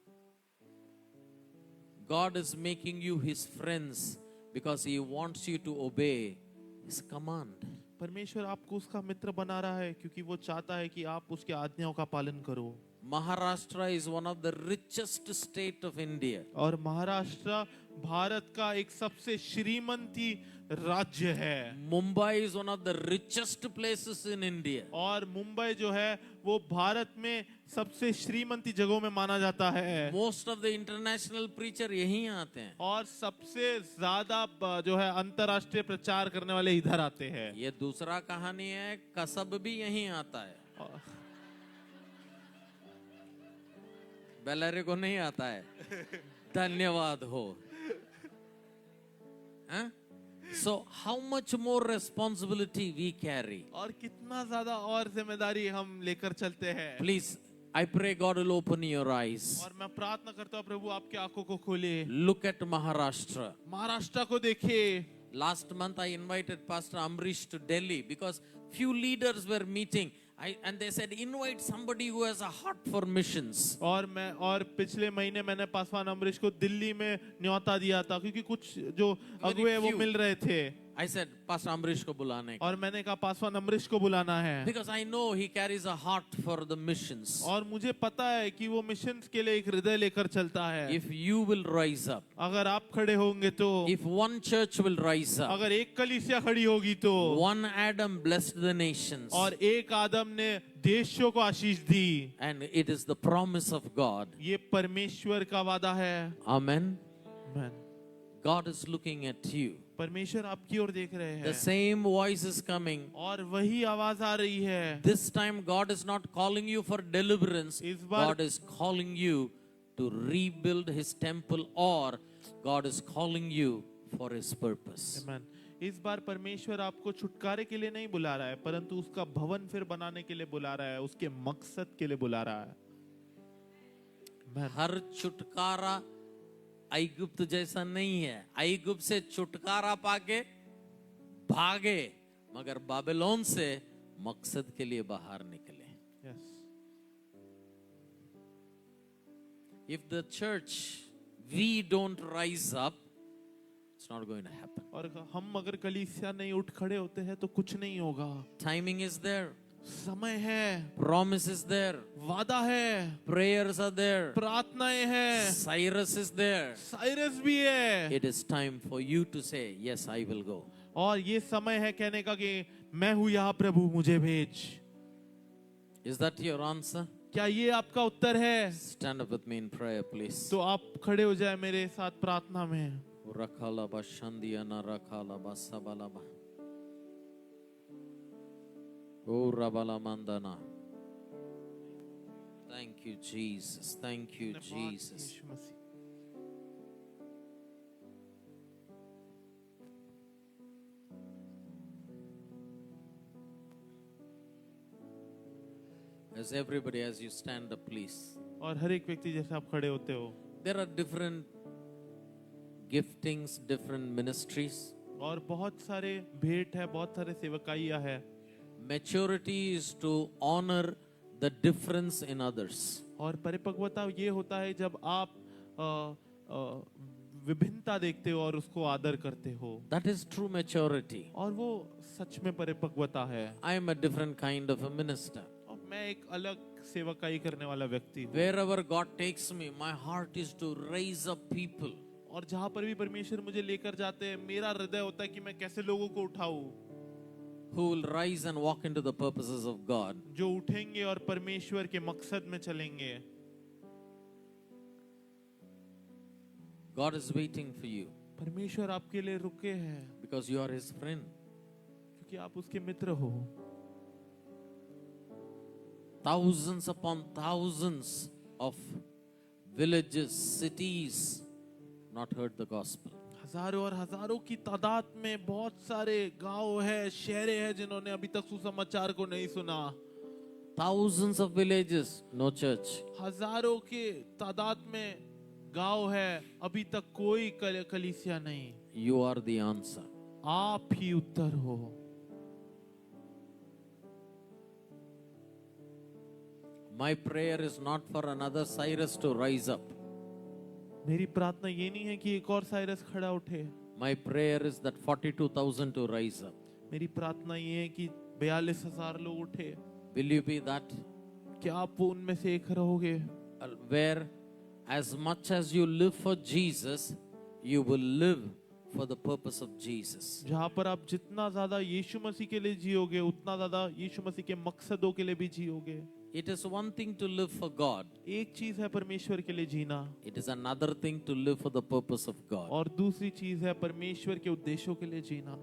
God is making you his friends because he wants you to obey his command. परमेश्वर आपको उसका मित्र बना रहा है क्योंकि वो चाहता है कि आप उसके आज्ञाओं का पालन करो. Maharashtra is one of the richest state of India. और महाराष्ट्र भारत का एक सबसे श्रीमंती राज्य है. Mumbai is one of the richest places in India. और मुंबई जो है वो भारत में सबसे श्रीमंती जगहों में माना जाता है. Most of the international preacher यहीं आते हैं. और सबसे ज्यादा जो है अंतरराष्ट्रीय प्रचार करने वाले इधर आते हैं. ये दूसरा कहानी है. कसब भी यहीं आता है. बेलारी को नहीं आता है. धन्यवाद हो. हाँ? So how much more responsibility we carry? और कितना ज्यादा और जिम्मेदारी हम लेकर चलते हैं. Please, I pray God will open your eyes. और मैं प्रार्थना करता हूँ प्रभु आपकी आंखों को खोले. Look at Maharashtra. महाराष्ट्र को देखिए. Last month I invited Pastor Amrish to Delhi because few leaders were meeting. And they said invite somebody who has a heart for missions. और पिछले महीने मैंने पासवान अमरीश को दिल्ली में न्योता दिया था क्योंकि कुछ जो अगुए वो मिल रहे थे. I said Pastor Amrish को बुलाने. और मैंने कहा पासवान अमरीश को बुलाना है. Because I know he carries a heart for the missions. और मुझे पता है कि वो मिशंस के लिए एक हृदय लेकर चलता है. If you will rise up. अगर आप खड़े होंगे तो. If one church will rise up. अगर एक कलीसिया खड़ी होगी तो. One Adam blessed the nations. और एक आदम ने देशों को आशीष दी. And it is the promise of God. ये परमेश्वर का वादा है. Amen. Amen. God is looking at you. परमेश्वर आपकी ओर देख रहे हैं. The same voice is coming. और वही आवाज आ रही है. This time God is not calling you for deliverance. इस बार God is calling you to rebuild his temple, or God is calling you for his purpose. Amen. इस बार परमेश्वर आपको छुटकारे के लिए नहीं बुला रहा है परंतु उसका भवन फिर बनाने के लिए बुला रहा है. उसके मकसद के लिए बुला रहा है. Amen. हर छुटकारा ऐगुप्त जैसा नहीं है. ऐगुप्त से छुटकारा पाके भागे मगर बाबिलोन से मकसद के लिए बाहर निकले. Yes. If the church we don't rise up, it's not going to happen. और हम अगर कलीसिया नहीं उठ खड़े होते हैं तो कुछ नहीं होगा. Timing is there. समय है, promise is there, वादा है, prayers are there, प्रार्थनाएं हैं, Cyrus is there. साइरस भी है। It is time for you to say, yes, I will go. और ये समय है कहने का कि मैं हूं यहाँ प्रभु, मुझे भेज। Is that your answer? क्या ये आपका उत्तर है? Stand up with me in prayer, please. तो आप खड़े हो जाए मेरे साथ प्रार्थना में। Rakalaba Shandiana Rakalaba Sabalaba. Oh Rabala Mandana. Thank you, Jesus. Thank you, Jesus. Yeshu Masih. As everybody, as you stand up, please. और हर एक व्यक्ति जैसे आप खड़े होते हो, There are different giftings, different ministries. और बहुत सारे भेंट है, बहुत सारे सेवकाइयाँ है। Maturity is to honor the difference in others. और परिपक्वता ये होता है जब आप विभिन्नता देखते हो और उसको आदर करते हो, That is true maturity. और वो सच में परिपक्वता है। I am a different kind of a minister. और मैं एक अलग सेवकाई करने वाला व्यक्ति हूँ। Wherever God takes me, my heart is to raise up people. और जहाँ पर भी परमेश्वर मुझे लेकर जाते हैं, मेरा हृदय होता है कि मैं कैसे लोगों को उठाऊं, Who will rise and walk into the purposes of God. जो उठेंगे और परमेश्वर के मकसद में चलेंगे। God is waiting for you परमेश्वर आपके लिए रुके हैं because you are His friend. क्योंकि आप उसके मित्र हो। Thousands upon thousands of villages, cities not heard the gospel. हजारों और हजारों की तादाद में बहुत सारे गांव है, शहरे हैं जिन्होंने अभी तक सुसमाचार को नहीं सुना। Thousands of villages, no church. हजारों के तादाद में गांव है, अभी तक कोई कलीसिया नहीं। You are the answer. आप ही उत्तर हो। My prayer is not for another Cyrus to rise up. मेरी प्रार्थना ये नहीं है कि एक और साइरस खड़ा उठे। My prayer is that 42,000 to rise up. मेरी प्रार्थना ये है कि 42,000 लोग उठे। Will you be that? क्या आप उनमें से एक रहोगे? Where as much as you live for Jesus, you will live for the purpose of Jesus. जहाँ पर आप जितना ज्यादा यीशु मसीह के लिए जियोगे, उतना ज्यादा यीशु मसीह के मकसदों के लिए भी जियोगे। It is one thing to live for God. एक चीज है परमेश्वर के लिए जीना, It is another thing to live for the purpose of God. और दूसरी चीज है परमेश्वर के उद्देश्यों के लिए जीना।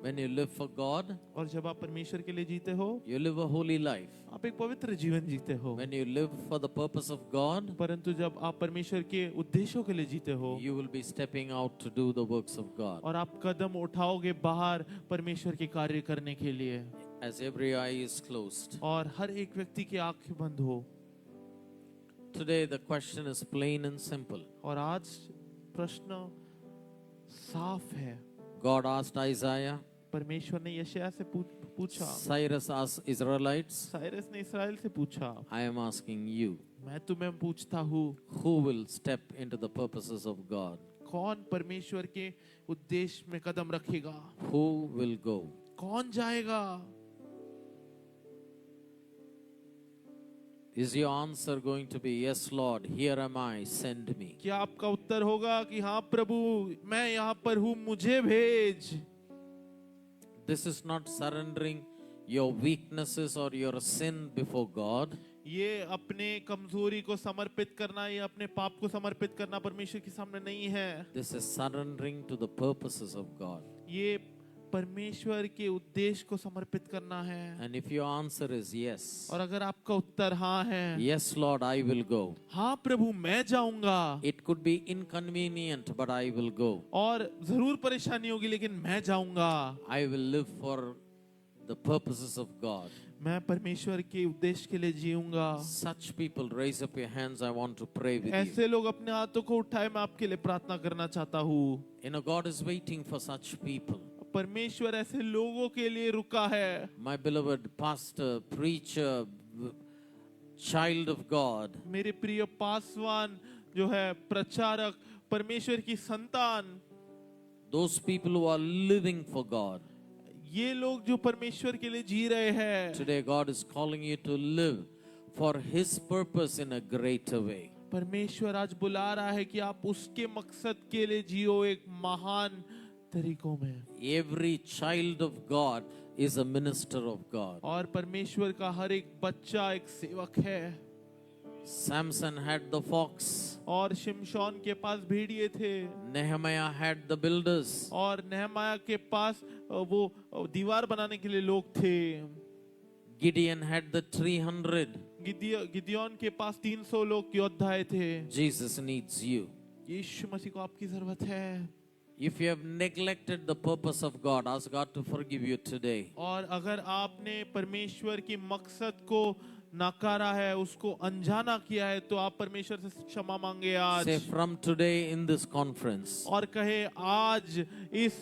When you live for God, और जब आप परमेश्वर के लिए जीते हो, you live a holy life. आप एक पवित्र जीवन जीते हो। When you live for the purpose of God, परंतु जब आप परमेश्वर के उद्देश्यों के लिए जीते हो, you will be stepping out to do the works of God. और आप कदम उठाओगे बाहर परमेश्वर के कार्य करने के लिए। As every eye is closed. और हर एक व्यक्ति की आंखें बंद हो। Today the question is plain and simple. और आज प्रश्न साफ है। God asked Isaiah, परमेश्वर ने यशायाह से पूछा, Cyrus asked Israelites, साइरस ने इस्राएल से पूछा, I am asking you, मैं तुम्हें पूछता हूँ, who will step into the purposes of God? कौन परमेश्वर के उद्देश्य में कदम रखेगा? Who will go? कौन जाएगा? Is your answer going to be, yes Lord, here am I, send me? क्या आपका उत्तर होगा कि हाँ प्रभु, मैं यहाँ पर हूँ, मुझे भेज? This is not surrendering your weaknesses or your sin before God. ये अपने कमजोरी को समर्पित करना, ये अपने पाप को समर्पित करना परमेश्वर के सामने नहीं है। This is surrendering to the purposes of God. ये परमेश्वर के उद्देश्य को समर्पित करना है। And if your answer is yes, और अगर आपका उत्तर हाँ है, yes Lord, I will go. हाँ प्रभु मैं जाऊंगा, It could be inconvenient, but I will go. और जरूर परेशानी होगी लेकिन मैं जाऊंगा। I will live for the purposes of God. मैं परमेश्वर के उद्देश्य के लिए जीऊंगा। Such people, raise up your hands. I want to pray with you. ऐसे लोग अपने हाथों को उठाए, मैं आपके लिए प्रार्थना करना चाहता हूँ। You know, God is waiting for such people. परमेश्वर ऐसे लोगों के लिए रुका है। My beloved pastor, preacher, child of God, मेरे प्रिय पासवान जो है, प्रचारक, परमेश्वर की संतान, those people who are living for God, ये लोग जो परमेश्वर के लिए जी रहे हैं, Today, God is calling you to live for His purpose in a greater way. परमेश्वर आज बुला रहा है कि आप उसके मकसद के लिए जियो एक महान तरीकों में। Every child of God is a minister of God. और परमेश्वर का हर एक बच्चा एक सेवक है। Samson had the fox. और शिमशोन के पास भेड़िए थे। Nehemiah had the builders. और नेहमाया के पास वो दीवार बनाने के लिए लोग थे। Gideon had the 300. गिदियोन के पास 300 लोग योद्धाए थे। Jesus needs you. यीशु मसीह को आपकी जरूरत है। If you have neglected the purpose of God, ask God to forgive you today. और अगर आपने परमेश्वर की मकसद को नकारा है, उसको अनजाना किया है, तो आप परमेश्वर से क्षमा मांगे आज। Say, from today in this conference, और कहे आज इस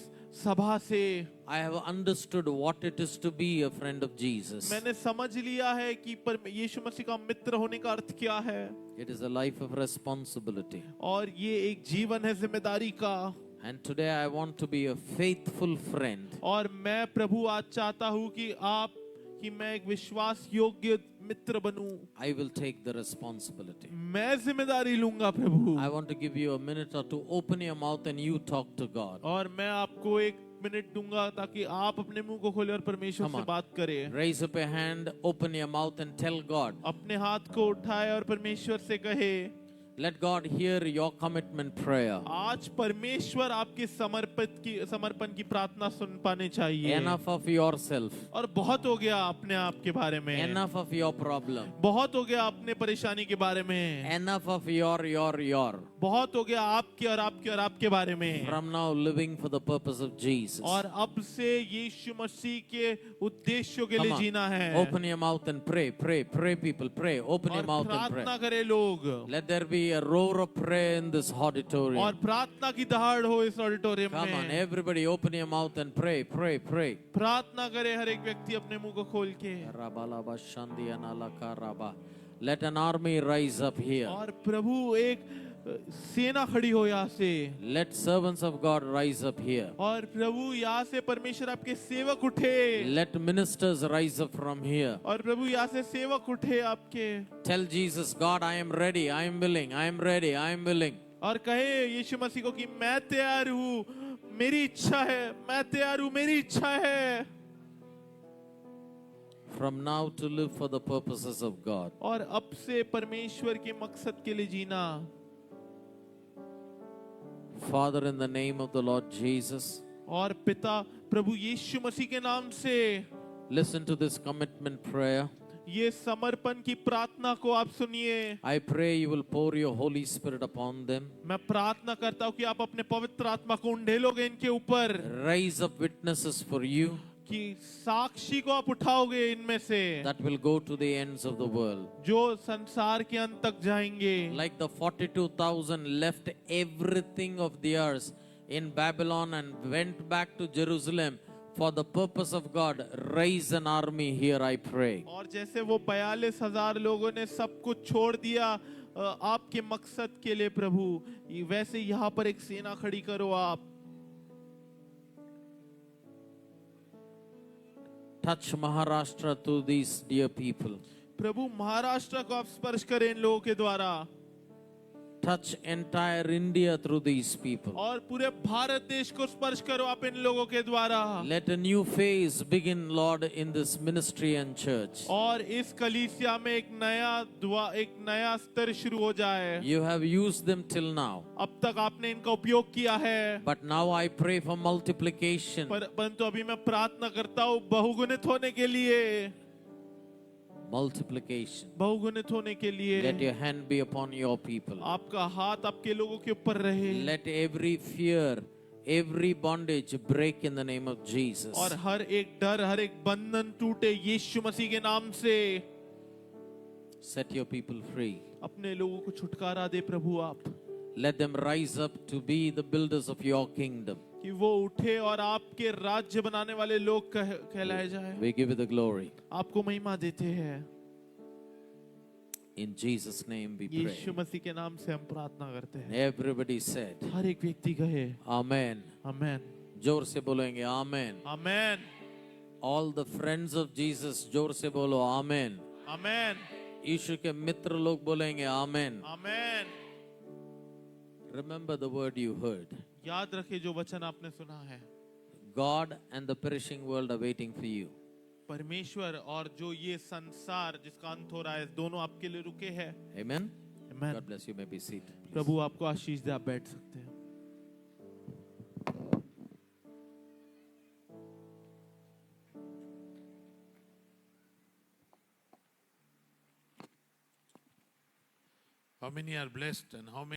सभा से I have understood what it is to be a friend of Jesus. मैंने समझ लिया है कि यीशु मसीह का मित्र होने का अर्थ क्या है। It is a life of responsibility. और ये एक जीवन है जिम्मेदारी का। And today I want to be a faithful friend. और मैं प्रभु आज चाहता हूँ कि मैं एक विश्वास योग्य मित्र बनूं। I will take the responsibility. मैं जिम्मेदारी लूंगा प्रभु। I want to give you a minute or two. Open your mouth and you talk to God. और मैं आपको एक मिनट दूंगा ताकि आप अपने मुंह को खोले और परमेश्वर Come से on. बात करें। Raise up a hand, open your mouth and tell God. अपने हाथ को उठाए और परमेश्वर से कहे। Let God hear your commitment prayer. आज परमेश्वर आपके समर्पण की प्रार्थना सुन पाने चाहिए। Enough of yourself. और बहुत हो गया अपने आप के बारे में। Enough of your problem. बहुत हो गया अपने परेशानी के बारे में। Enough of your. बहुत हो गया आपके और आपके बारे में। From now living for the purpose of Jesus. और अब से यीशु मसीह के उद्देश्यों के लिए जीना है। Open your mouth and pray. Pray people. Pray. Open your mouth and pray. प्रार्थना करें लोग। Let there be a roar of prayer in this auditorium. और प्रार्थना की दहाड़ हो इस ऑडिटोरियम Come on, में। everybody open your mouth and pray. प्रार्थना करे हर एक व्यक्ति अपने मुंह को खोल के। Let an army rise up here. और प्रभु एक सेना खड़ी हो यहाँ से। Let servants of God rise up here. और प्रभु यहाँ से परमेश्वर आपके सेवक उठे। Let ministers rise up from here. और प्रभु यहाँ से सेवक उठे आपके। Tell Jesus, God, I am ready, I am willing, I am ready, I am willing. और कहे यीशु मसीह को कि मैं तैयार हूँ, मेरी इच्छा है, मैं तैयार हूँ, मेरी इच्छा है। From now to live for the purposes of God. और अब से परमेश्वर के मकसद के लिए जीना। Father, in the name of the Lord Jesus, और पिता प्रभु यीशु मसीह के नाम से listen to this commitment prayer. ये समर्पण की प्रार्थना को आप सुनिए। I pray you will pour your Holy Spirit upon them. मैं प्रार्थना करता हूँ कि आप अपने पवित्र आत्मा को उंडेलोगे इनके ऊपर। Raise up witnesses for you. कि साक्षी को आप उठाओगे इनमें से। That will go to the ends of the world. जो संसार के अंत तक जाएंगे। Like the 42,000 left everything of theirs in Babylon and went back to Jerusalem for the purpose of God. Raise an army here, I pray. और जैसे वो 42,000 लोगों ने सब कुछ छोड़ दिया आपके मकसद के लिए प्रभु, वैसे यहाँ पर एक सेना खड़ी करो आप। Touch Maharashtra to these dear people. प्रभु महाराष्ट्र को आप स्पर्श करें इन लोगों के द्वारा। Touch entire India through these people. और पूरे भारत देश को स्पर्श करो आप इन लोगों के द्वारा। Let a new phase begin, Lord, in this ministry and church. और इस कलीसिया में एक नया स्तर शुरू हो जाए। You have used them till now. अब तक आपने इनका उपयोग किया है। But now I pray for multiplication. परंतु अभी मैं प्रार्थना करता हूँ बहुगुणित होने के लिए। Multiplication. बहुगुणित होने के लिए। Let your hand be upon your people. आपका हाथ आपके लोगों के ऊपर रहे। Let every fear, every bondage break in the name of Jesus. और हर एक डर, हर एक बंधन टूटे यीशु मसीह के नाम से। Set your people free. अपने लोगों को छुटकारा दे प्रभु आप। Let them rise up to be the builders of your kingdom. कि वो उठे और आपके राज्य बनाने वाले लोग कहलाए जाए। We give you the glory. आपको महिमा देते हैं। In Jesus' name we pray. यीशु मसीह के नाम से हम प्रार्थना करते हैं। Everybody said, हर एक व्यक्ति कहे Amen. आमेन। जोर से बोलेंगे Amen. Amen. All the friends of Jesus, जोर से बोलो आमेन. आमेन, यीशु के मित्र लोग बोलेंगे आमेन. आमेन. Remember the word you heard. याद रखिए जो वचन आपने सुना है. God and the perishing world are waiting for you. परमेश्वर और जो ये संसार जिसका अंत हो रहा है, दोनों आपके लिए रुके हैं. Amen. Amen. God bless you. May be seated. please. प्रभु आपको आशीष दे, आप बैठ सकते हैं. How many are blessed and how many